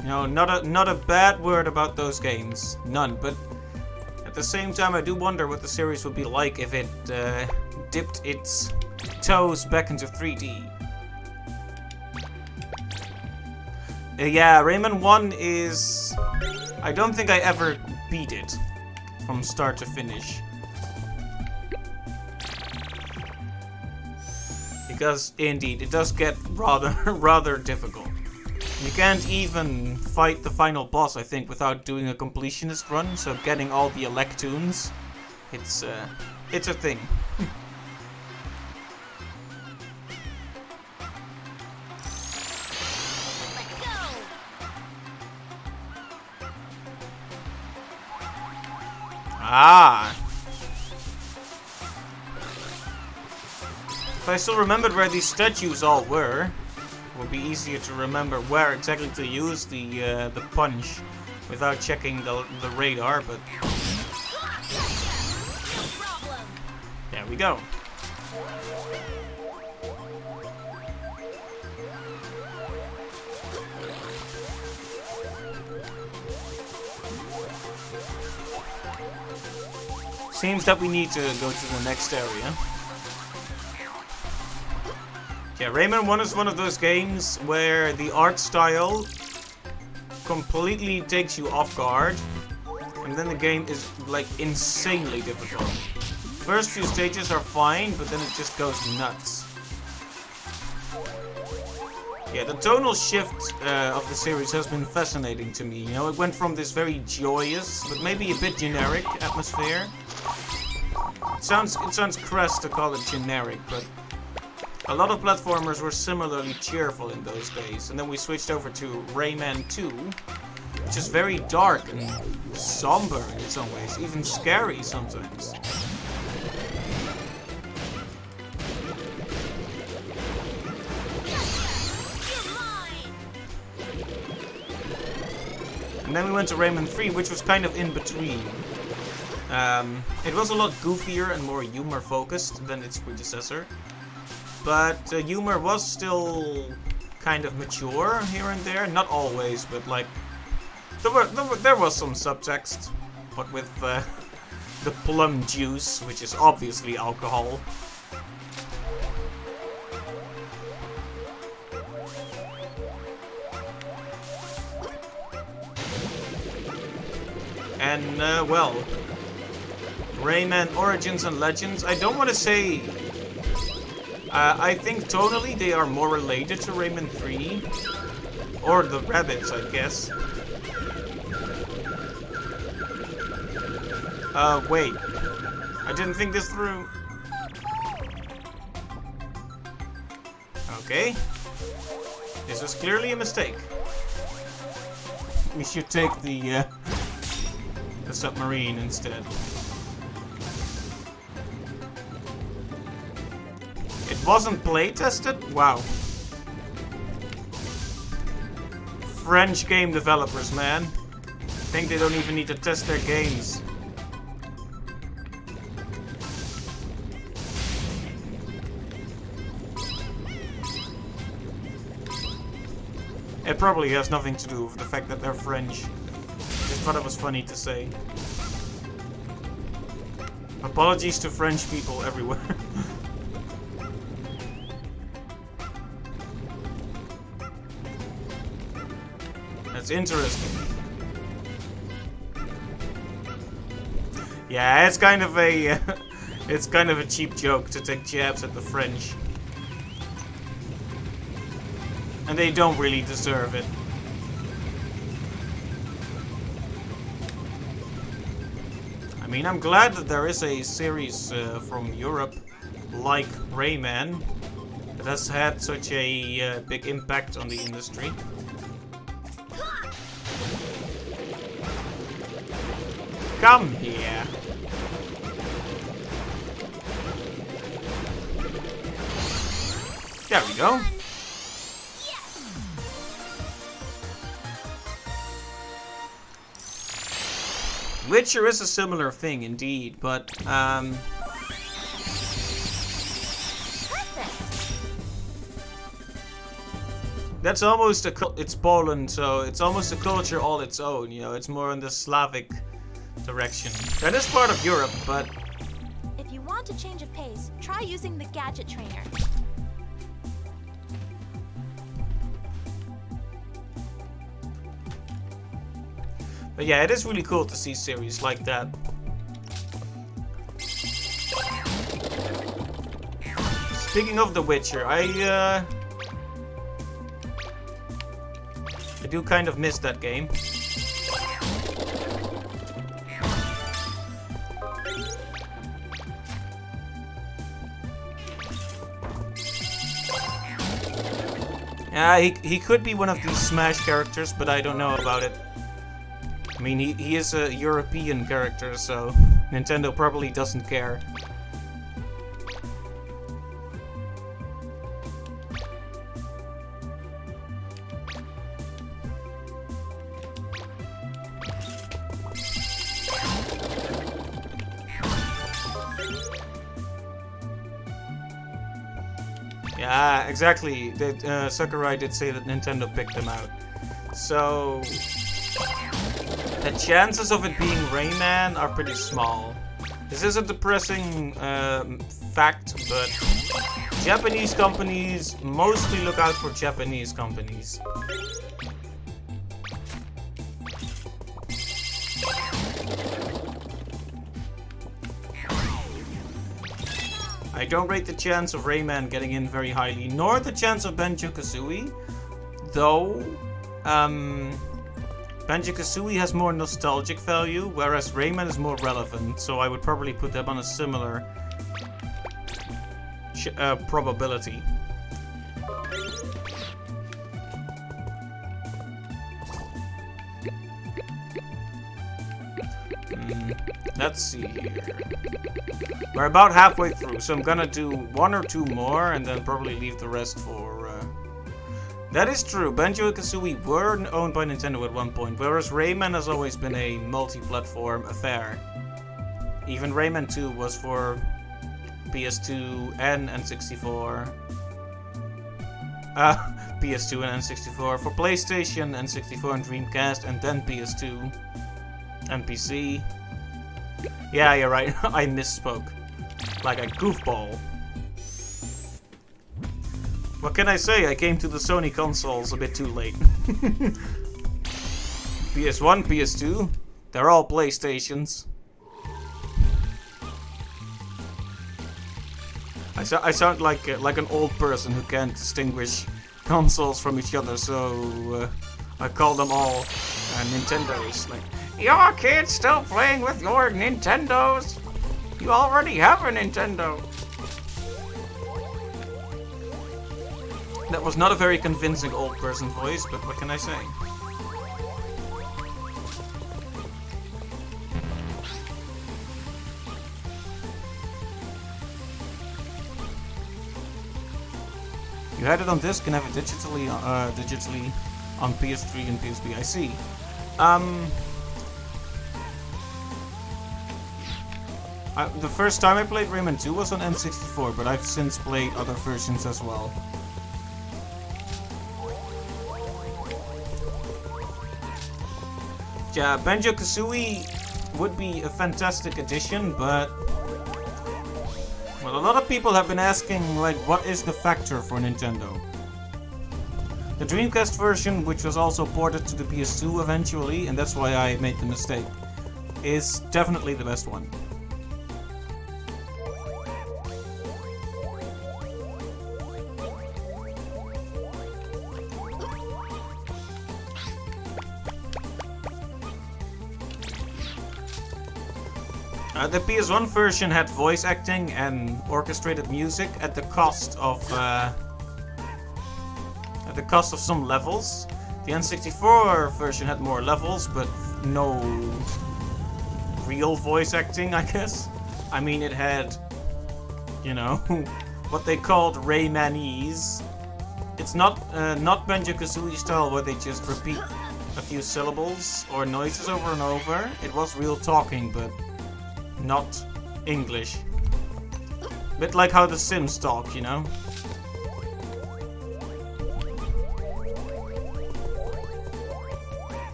You know, not a bad word about those games, none. But at the same time, I do wonder what the series would be like if it dipped its toes back into 3D. Yeah, Rayman 1 is... I don't think I ever beat it from start to finish. Because, indeed, it does get rather difficult. You can't even fight the final boss, I think, without doing a completionist run, so getting all the Electoons, it's a thing. Let's go. Ah! If I still remembered where these statues all were, it would be easier to remember where exactly to use the punch without checking the radar, but No problem. there we go. Seems that we need to go to the next area. Yeah, Rayman 1 is one of those games where the art style completely takes you off guard, and then the game is like insanely difficult. First few stages are fine, but then it just goes nuts. Yeah, the tonal shift of the series has been fascinating to me. You know, it went from this very joyous, but maybe a bit generic atmosphere. It sounds crass to call it generic, but a lot of platformers were similarly cheerful in those days. And then we switched over to Rayman 2, which is very dark and somber in some ways, even scary sometimes. You're mine. And then we went to Rayman 3, which was kind of in between. It was a lot goofier and more humor focused than its predecessor. But humor was still kind of mature here and there. Not always, but like there was some subtext. But with the plum juice, which is obviously alcohol. And well, Rayman Origins and Legends. I don't want to say. I think tonally they are more related to Rayman 3. Or the rabbits, I guess. Wait. I didn't think this through. Okay. This was clearly a mistake. We should take the submarine instead. It wasn't play tested? Wow. French game developers, man. Think they don't even need to test their games. It probably has nothing to do with the fact that they're French. Just thought it was funny to say. Apologies to French people everywhere. That's interesting. Yeah, it's kind of a it's kind of a cheap joke to take jabs at the French. And they don't really deserve it. I mean, I'm glad that there is a series from Europe like Rayman that has had such a big impact on the industry. Come here. There we go. Witcher is a similar thing indeed, but that's almost it's Poland, so it's almost a culture all its own, you know, it's more in the Slavic direction. That is part of Europe, but If you want a change of pace, try using the gadget trainer. yeah, it is really cool to see series like that. Speaking of The Witcher, I do kind of miss that game. He could be one of these Smash characters, but I don't know about it. I mean, he is a European character, so Nintendo probably doesn't care. Yeah, exactly. Sakurai did say that Nintendo picked them out. So the chances of it being Rayman are pretty small. This is a depressing fact, but Japanese companies mostly look out for Japanese companies. I don't rate the chance of Rayman getting in very highly, nor the chance of Banjo-Kazooie, though Banjo-Kazooie has more nostalgic value, whereas Rayman is more relevant, so I would probably put them on a similar probability. Let's see here. We're about halfway through, so I'm gonna do one or two more and then probably leave the rest for... That is true, Banjo-Kazooie were owned by Nintendo at one point, whereas Rayman has always been a multi-platform affair. Even Rayman 2 was for PS2 and N64. PS2 and N64, for PlayStation, N64 and Dreamcast, and then PS2 and PC. Yeah, you're right, I misspoke. Like a goofball. What can I say? I came to the Sony consoles a bit too late. PS1, PS2, they're all PlayStations. I sound like an old person who can't distinguish consoles from each other, so I call them all Nintendos. Like, your kid's still playing with your Nintendos? You already have a Nintendo. That was not a very convincing old person voice, but what can I say? You had it on disc and have it digitally on PS3 and PSP. I see. The first time I played Rayman 2 was on N64, but I've since played other versions as well. Yeah, Banjo-Kazooie would be a fantastic addition, but... well, a lot of people have been asking, like, what is the factor for Nintendo? The Dreamcast version, which was also ported to the PS2 eventually, and that's why I made the mistake, is definitely the best one. The PS1 version had voice acting and orchestrated music at the cost of some levels. The N64 version had more levels, but no real voice acting, I guess. I mean, it had, you know, what they called Raymanese. It's not Banjo-Kazooie style where they just repeat a few syllables or noises over and over. It was real talking, but not English. Bit like how the Sims talk, you know?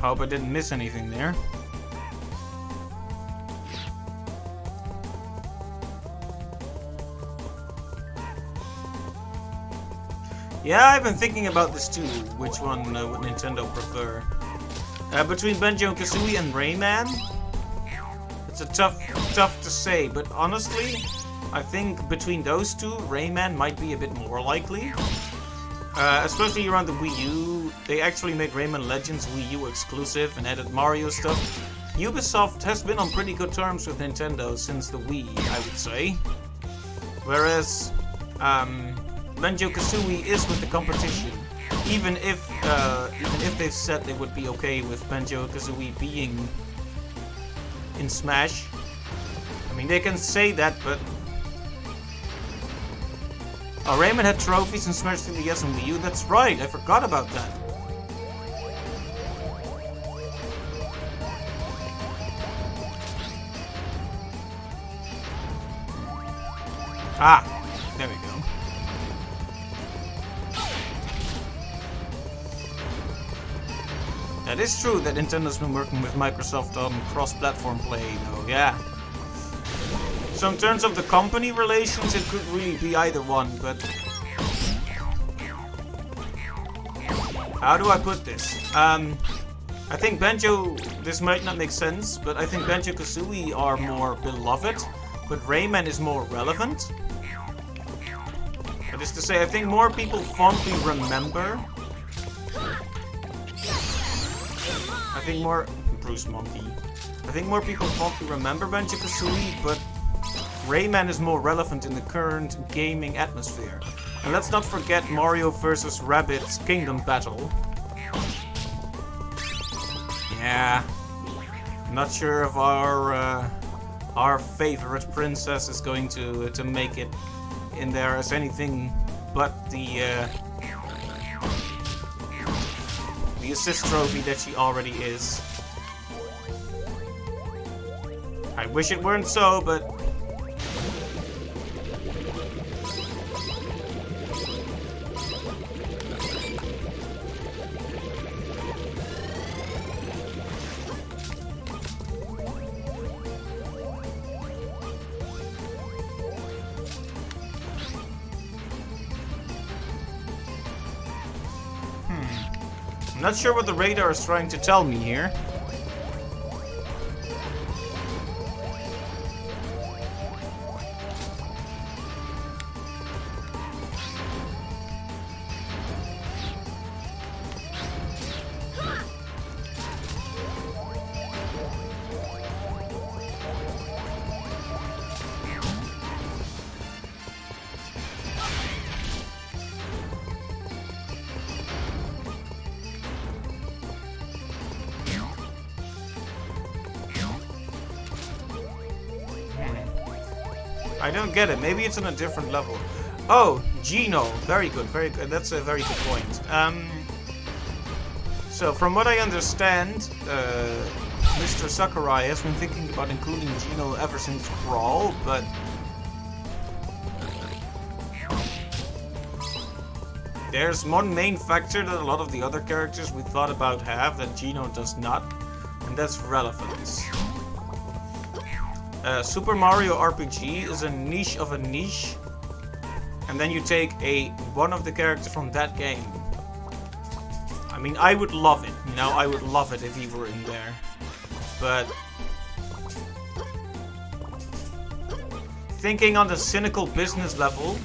Hope I didn't miss anything there. Yeah, I've been thinking about this too. Which one would Nintendo prefer? Between Banjo and Kazooie and Rayman? It's a tough to say, but honestly, I think between those two, Rayman might be a bit more likely. Especially around the Wii U, they actually made Rayman Legends Wii U exclusive and added Mario stuff. Ubisoft has been on pretty good terms with Nintendo since the Wii, I would say. Whereas Banjo-Kazooie is with the competition. Even if they've said they would be okay with Banjo-Kazooie being in Smash. I mean, they can say that, but oh, Rayman had trophies in Smash 3DS and Wii U. That's right, I forgot about that. Ah, there we go. That is true that Nintendo's been working with Microsoft on cross-platform play, though, yeah. So in terms of the company relations, it could really be either one, but how do I put this? I think this might not make sense, but I think Banjo-Kazooie are more beloved, but Rayman is more relevant. That is to say, I think more people fondly remember. I think more Bruce Monkey. I think more people fondly remember Banjo-Kazooie, but Rayman is more relevant in the current gaming atmosphere. And let's not forget Mario vs. Rabbids Kingdom Battle. Yeah, I'm not sure if our favorite princess is going to make it in there as anything but the assist trophy that she already is. I wish it weren't so, but I'm not sure what the radar is trying to tell me here. I don't get it. Maybe it's on a different level. Oh, Geno. Very good, very good. That's a very good point. So, from what I understand, Mr. Sakurai has been thinking about including Geno ever since Brawl, but there's one main factor that a lot of the other characters we thought about have that Geno does not, and that's relevance. Super Mario RPG is a niche of a niche, and then you take one of the characters from that game. I mean, I would love it, you know, I would love it if he were in there, but thinking on the cynical business level,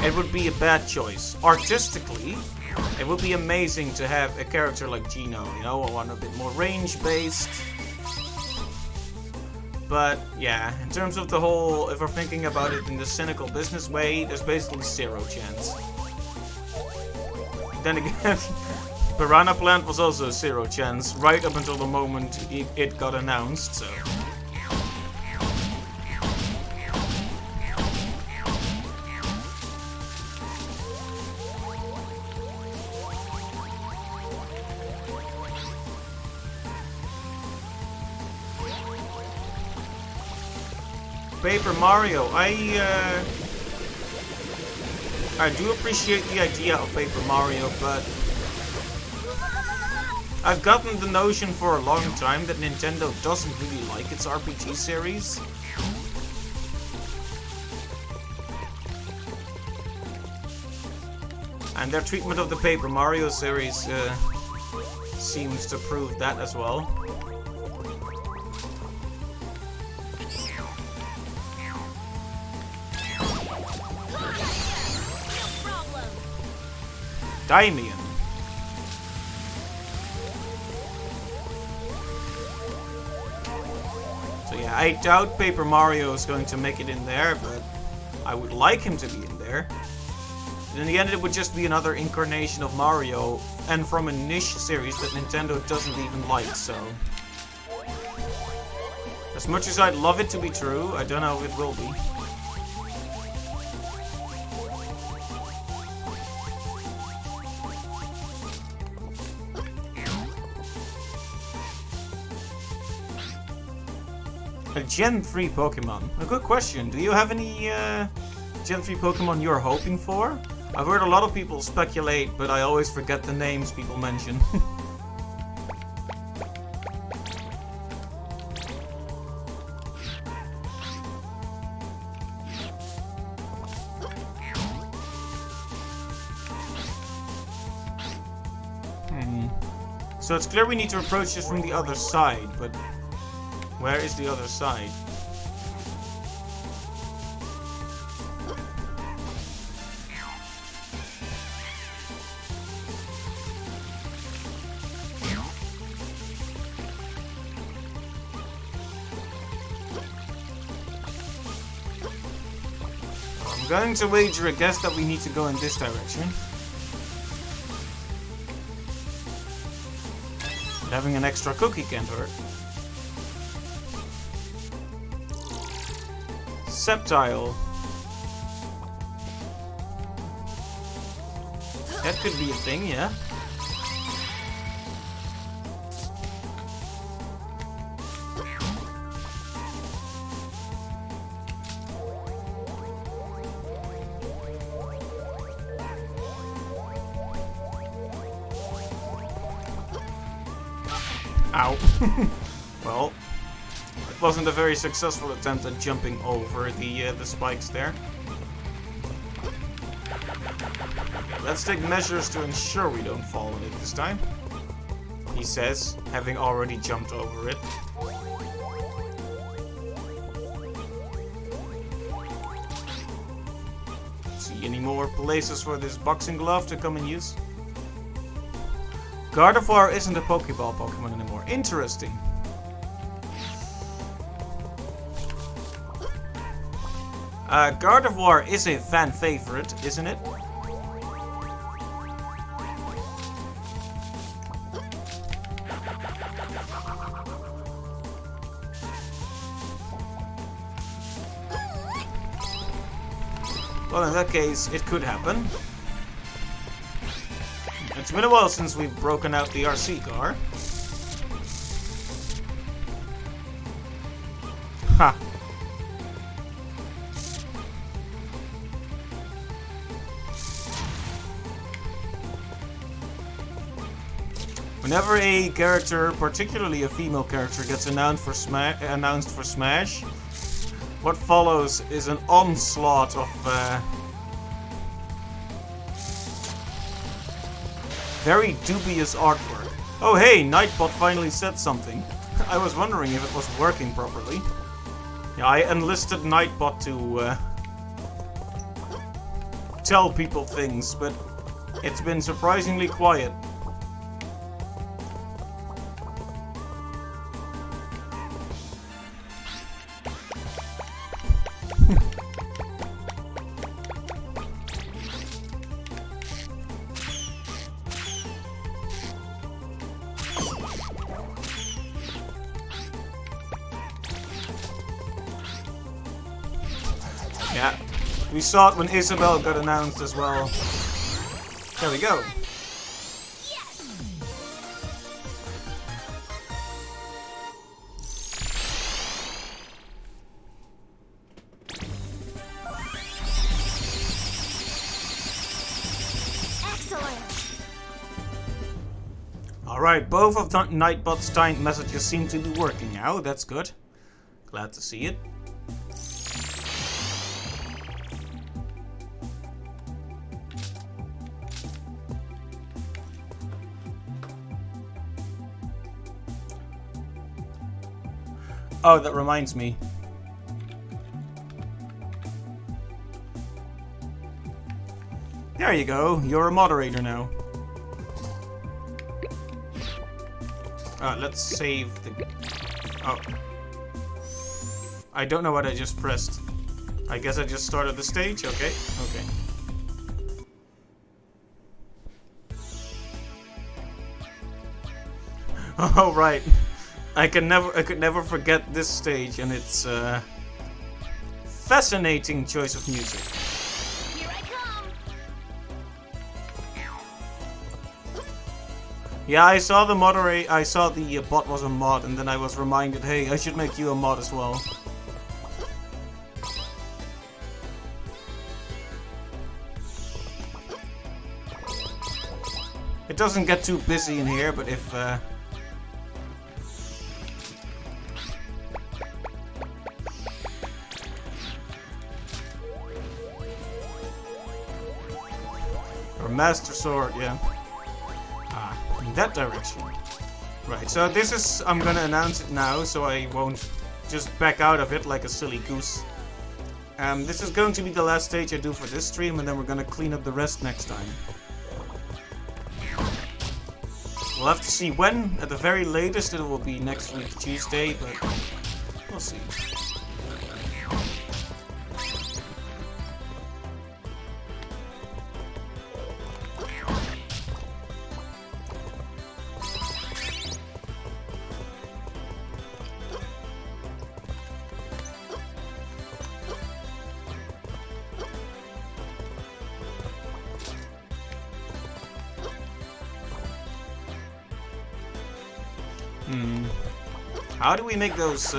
it would be a bad choice. Artistically, it would be amazing to have a character like Geno, you know, one a bit more range-based. But yeah, in terms of the whole, if we're thinking about it in the cynical business way, there's basically zero chance. Then again, Piranha Plant was also zero chance, right up until the moment it got announced, so... Paper Mario, I do appreciate the idea of Paper Mario, but I've gotten the notion for a long time that Nintendo doesn't really like its RPG series. And their treatment of the Paper Mario series seems to prove that as well. Daimian. So yeah, I doubt Paper Mario is going to make it in there, but I would like him to be in there. And in the end, it would just be another incarnation of Mario, and from a niche series that Nintendo doesn't even like, so... As much as I'd love it to be true, I don't know if it will be. A Gen 3 Pokemon. A good question. Do you have any Gen 3 Pokemon you're hoping for? I've heard a lot of people speculate, but I always forget the names people mention. So it's clear we need to approach this from the other side, but... Where is the other side? I'm going to wager a guess that we need to go in this direction. But having an extra cookie can't hurt. Sceptile. That could be a thing, yeah. Ow. Well, it wasn't a very successful attempt at jumping over the spikes there. Let's take measures to ensure we don't fall in it this time, he says, having already jumped over it. See any more places for this boxing glove to come in use? Gardevoir isn't a Pokeball Pokemon anymore. Interesting. Gardevoir is a fan favorite, isn't it? Well, in that case, it could happen. It's been a while since we've broken out the RC car. Ha! Whenever a character, particularly a female character, gets announced for Smash, what follows is an onslaught of very dubious artwork. Oh hey, Nightbot finally said something. I was wondering if it was working properly. Yeah, I enlisted Nightbot to tell people things, but it's been surprisingly quiet. We saw it when Isabel got announced as well. There we go. Alright, both of Nightbot's timed messages seem to be working now. That's good. Glad to see it. Oh, that reminds me. There you go. You're a moderator now. Let's save the... Oh. I don't know what I just pressed. I guess I just started the stage? Okay, okay. Oh, right. I could never forget this stage and its fascinating choice of music. Here I come. Yeah, I saw the bot was a mod, and then I was reminded, hey, I should make you a mod as well. It doesn't get too busy in here, but if or Master Sword, yeah. In that direction. Right, so this is... I'm gonna announce it now, so I won't just back out of it like a silly goose. This is going to be the last stage I do for this stream, and then we're gonna clean up the rest next time. We'll have to see when. At the very latest, it will be next week, Tuesday, but we'll see. How do we make those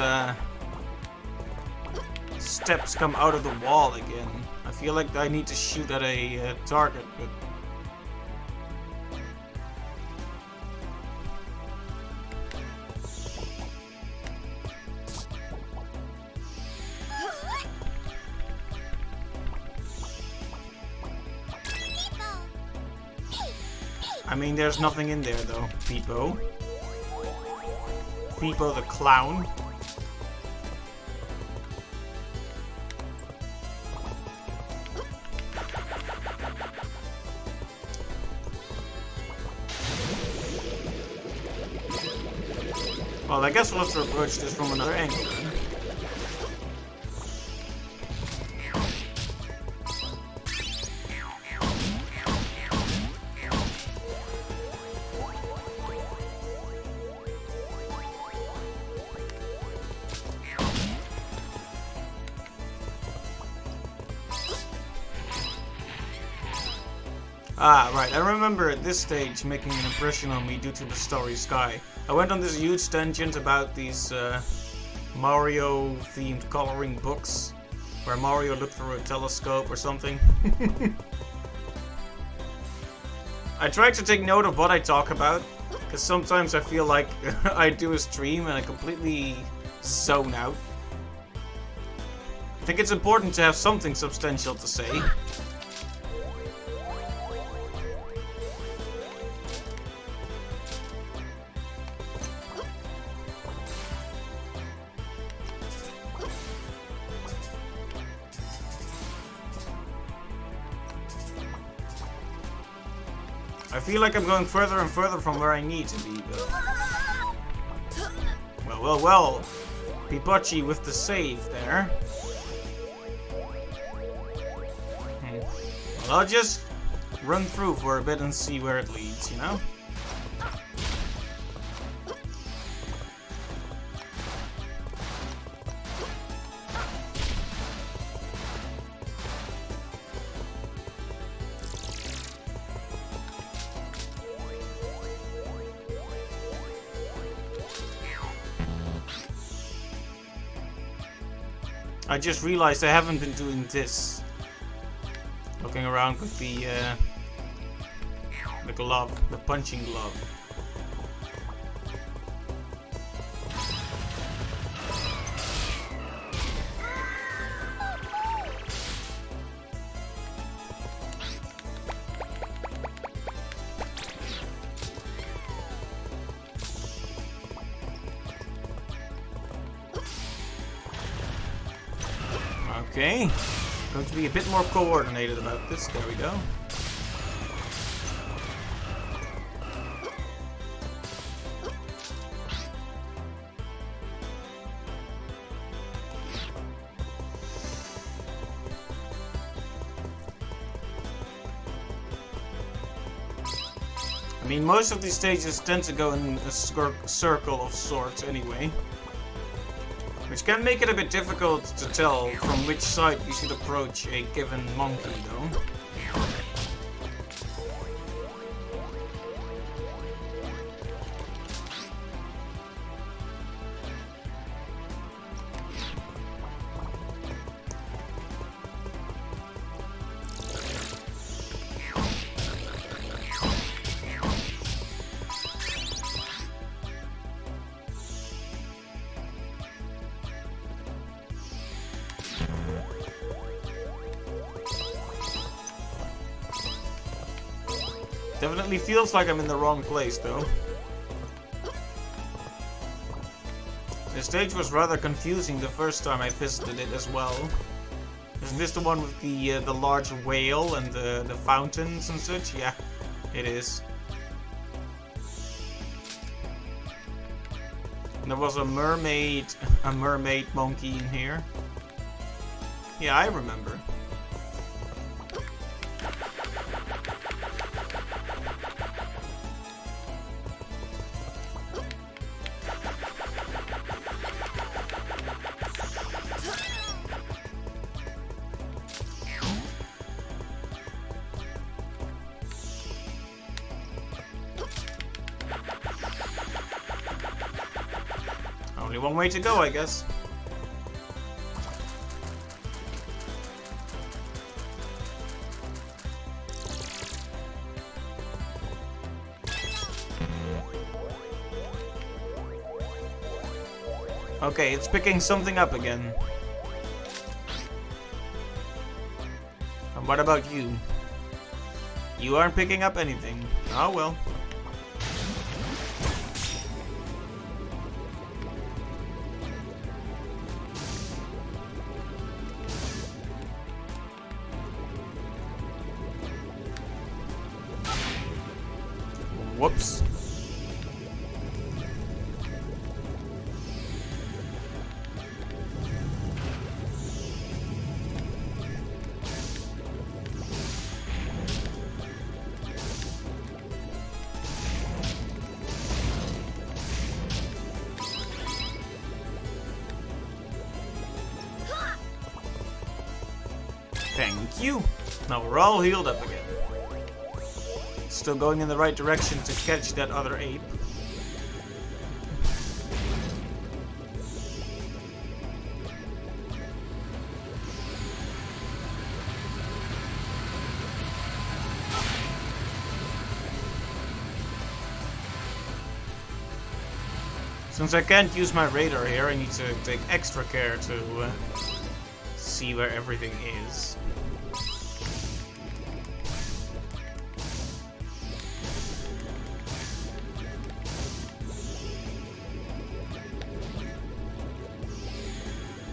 steps come out of the wall again? I feel like I need to shoot at a target, but... I mean, there's nothing in there though, Peepo. Peepo the clown. Well, I guess we'll have to approach this from another angle then. Ah, right, I remember at this stage making an impression on me due to the Starry Sky. I went on this huge tangent about these Mario-themed coloring books, where Mario looked for a telescope or something. I try to take note of what I talk about, because sometimes I feel like I do a stream and I completely zone out. I think it's important to have something substantial to say. I feel like I'm going further and further from where I need to be, but... Well, Pipochi with the save there. Well, I'll just run through for a bit and see where it leads, you know? I just realized I haven't been doing this. Looking around with the glove, the punching glove. Okay, going to be a bit more coordinated about this. There we go. I mean, most of these stages tend to go in a circle of sorts anyway. Which can make it a bit difficult to tell from which side you should approach a given monkey, though. Definitely feels like I'm in the wrong place, though. The stage was rather confusing the first time I visited it as well. Isn't this the one with the large whale and the fountains and such? Yeah, it is. And there was a mermaid monkey in here. Yeah, I remember. Only one way to go, I guess. Okay, it's picking something up again. And what about you? You aren't picking up anything. Oh well. Whoops. Thank you. Now we're all healed up again. Still going in the right direction to catch that other ape. Since I can't use my radar here, I need to take extra care to see where everything is.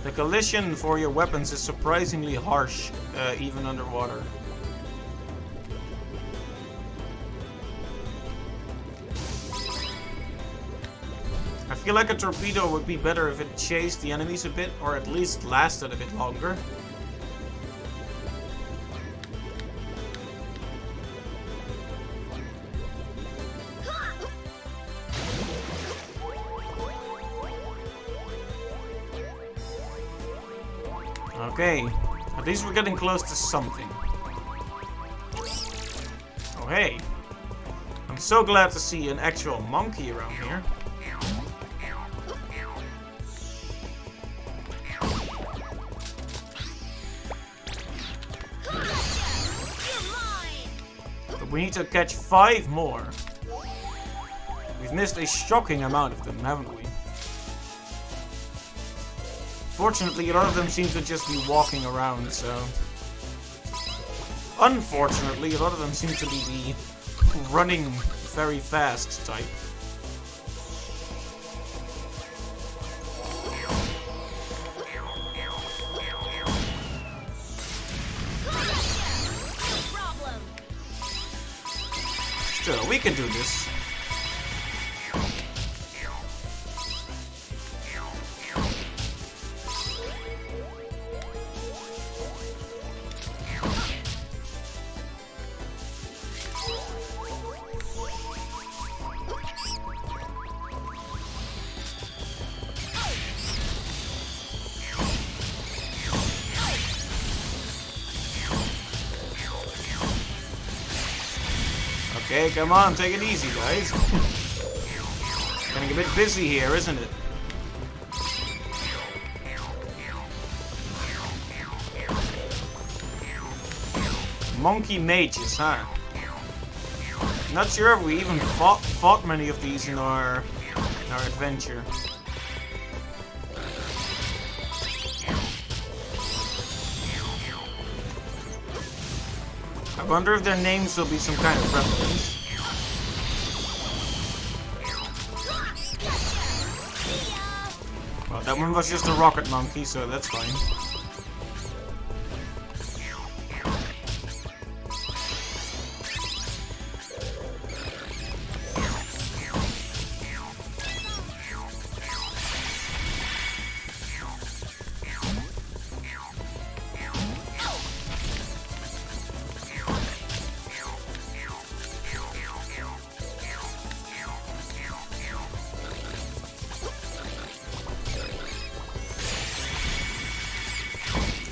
The collision for your weapons is surprisingly harsh, even underwater. I feel like a torpedo would be better if it chased the enemies a bit, or at least lasted a bit longer. Okay, at least we're getting close to something. Oh hey, I'm so glad to see an actual monkey around here. But we need to catch 5 more. We've missed a shocking amount of them, haven't we? Fortunately, a lot of them seem to just be walking around, so... Unfortunately, a lot of them seem to be the running very fast type. Still, we can do this. Okay, come on, take it easy, guys. Getting a bit busy here, isn't it? Monkey mages, huh? Not sure if we even fought many of these in our adventure. I wonder if their names will be some kind of reference. Well, that one was just a rocket monkey, so that's fine.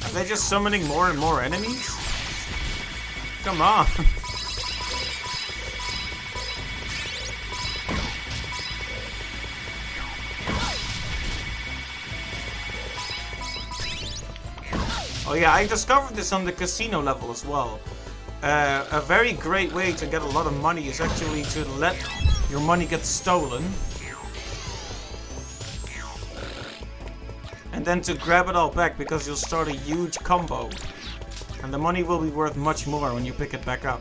Are they just summoning more and more enemies? Come on. Oh yeah, I discovered this on the casino level as well. A very great way to get a lot of money is actually to let your money get stolen. And then to grab it all back, because you'll start a huge combo. And the money will be worth much more when you pick it back up.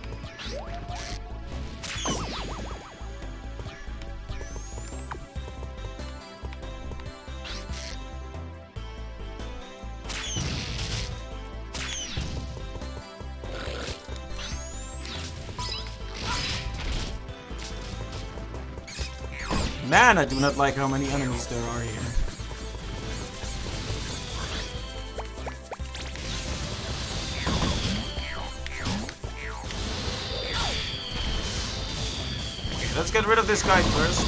Man, I do not like how many enemies there are here. Let's get rid of this guy first.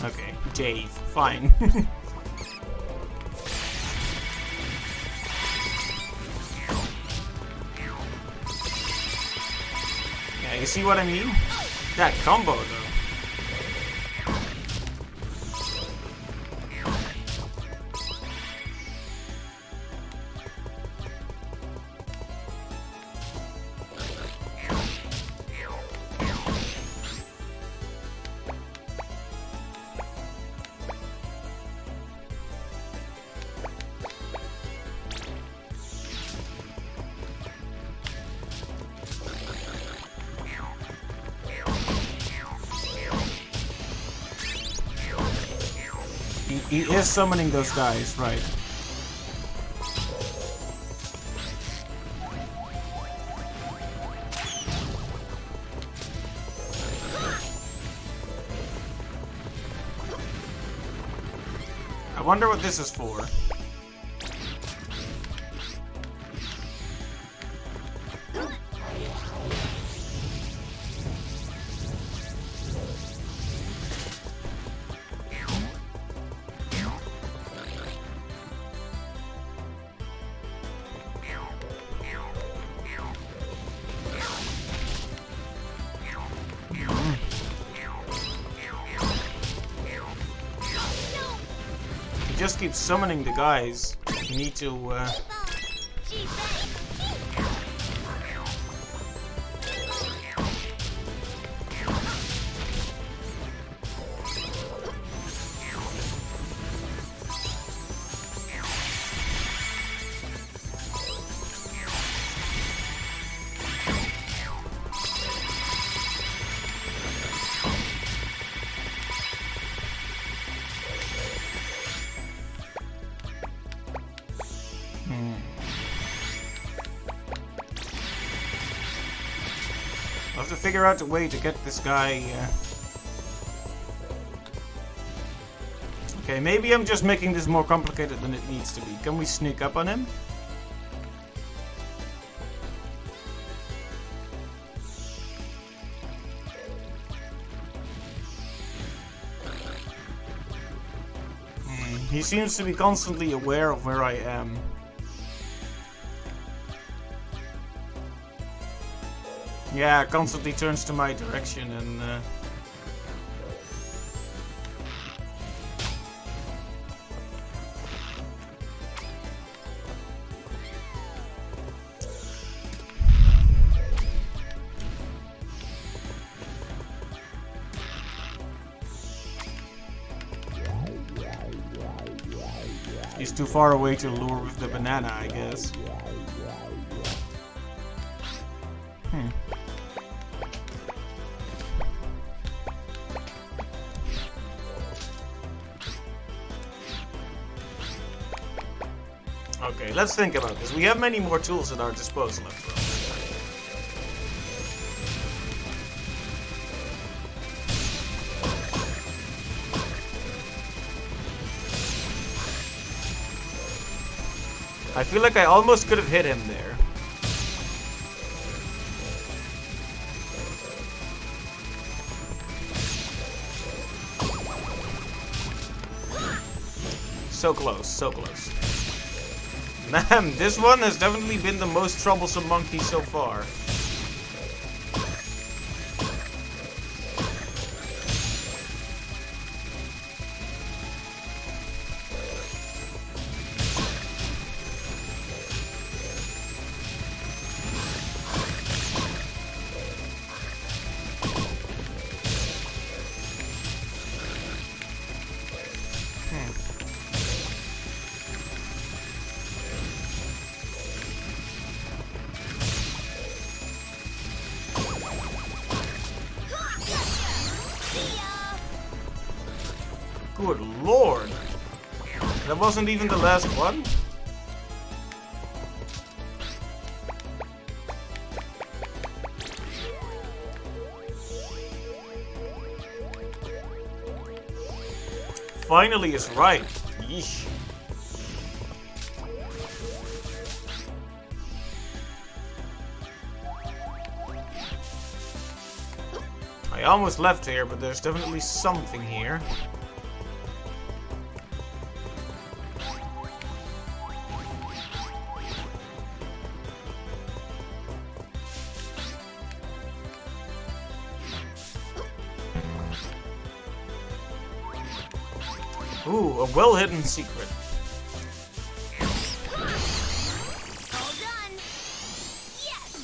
Okay, Jave. Fine. Yeah, you see what I mean? That combo, though. He is summoning those guys, right? I wonder what this is for. Just keep summoning the guys. You need to have to figure out a way to get this guy... Okay, maybe I'm just making this more complicated than it needs to be. Can we sneak up on him? He seems to be constantly aware of where I am. Yeah, constantly turns to my direction and... He's too far away to lure with the banana, I guess. Okay, let's think about this. We have many more tools at our disposal after all. I feel like I almost could have hit him there. So close, so close. Man, this one has definitely been the most troublesome monkey so far. Good lord! That wasn't even the last one? Finally is right. Yeesh. I almost left here, but there's definitely something here. Ooh, a well-hidden secret. All done. Yes.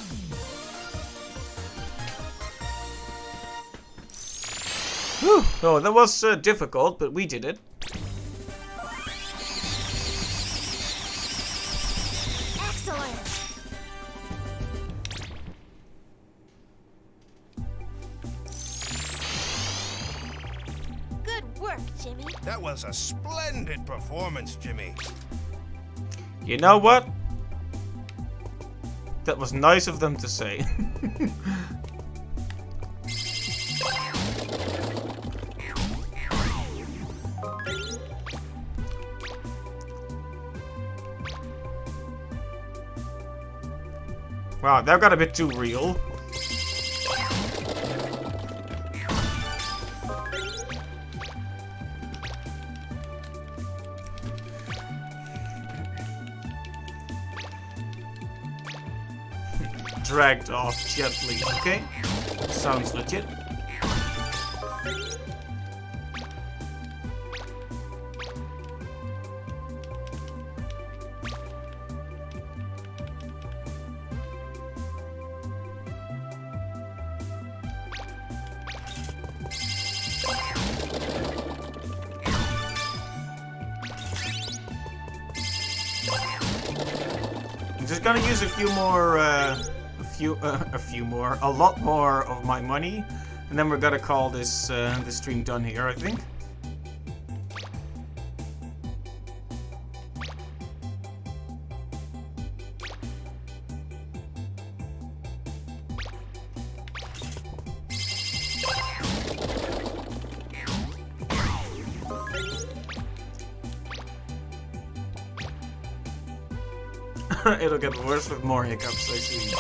Whew. Oh, that was difficult, but we did it. Excellent. Good work, Jimmy. That was a splendid performance, Jimmy. You know what? That was nice of them to say. Wow, that got a bit too real. Dragged off gently, okay? Sounds legit. I'm just gonna use a lot more of my money, and then we're gonna call this this stream done here, I think. It'll get worse with more hiccups, I see.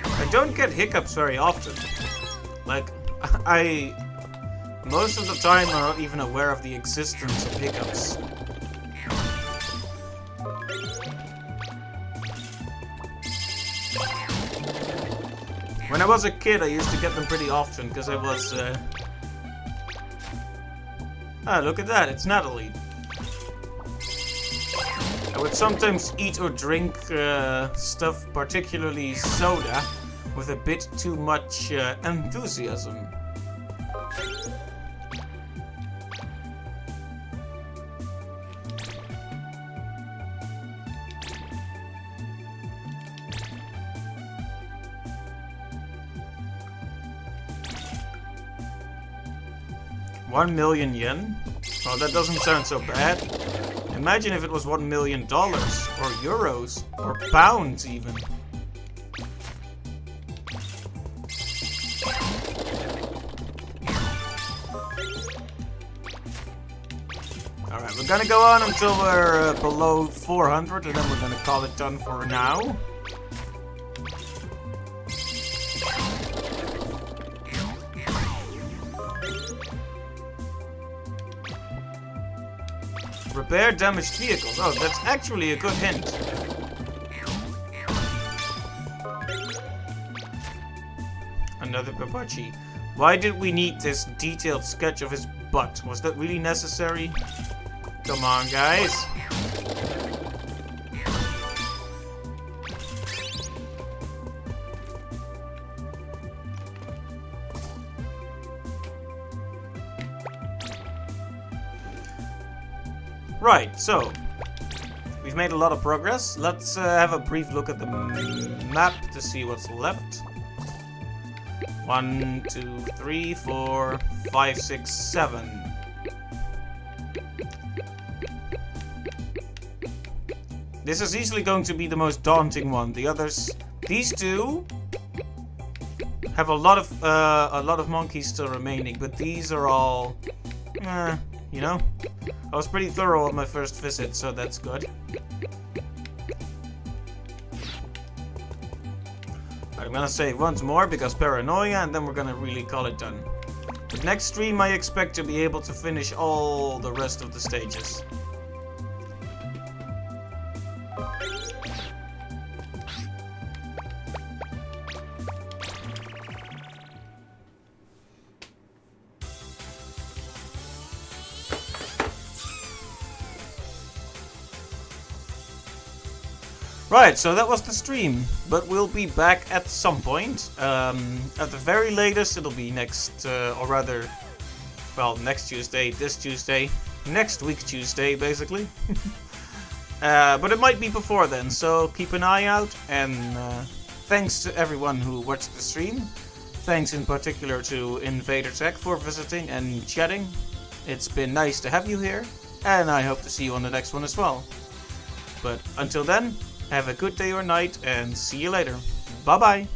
I don't get hiccups very often. Like, most of the time I'm not even aware of the existence of hiccups. When I was a kid, I used to get them pretty often because I was, Ah, look at that, it's Natalie. I would sometimes eat or drink stuff, particularly soda, with a bit too much enthusiasm. $1,000,000 yen? Oh, that doesn't sound so bad. Imagine if it was $1 million, or euros, or pounds even. Alright, we're gonna go on until we're below 400, and then we're gonna call it done for now. Repair damaged vehicles. Oh, that's actually a good hint. Another Babachi. Why did we need this detailed sketch of his butt? Was that really necessary? Come on, guys. Right, so we've made a lot of progress. Let's have a brief look at the map to see what's left. 1, 2, 3, 4, 5, 6, 7. This is easily going to be the most daunting one. The others, these two, have a lot of monkeys still remaining, but these are all, you know. I was pretty thorough on my first visit, so that's good. I'm gonna save once more because paranoia, and then we're gonna really call it done. The next stream I expect to be able to finish all the rest of the stages. Right, so that was the stream, but we'll be back at some point. At the very latest, it'll be next, or rather, well, next Tuesday, this Tuesday, next week Tuesday, basically. But it might be before then, so keep an eye out, and thanks to everyone who watched the stream. Thanks in particular to Invader Tech for visiting and chatting. It's been nice to have you here, and I hope to see you on the next one as well. But until then, have a good day or night, and see you later. Bye-bye.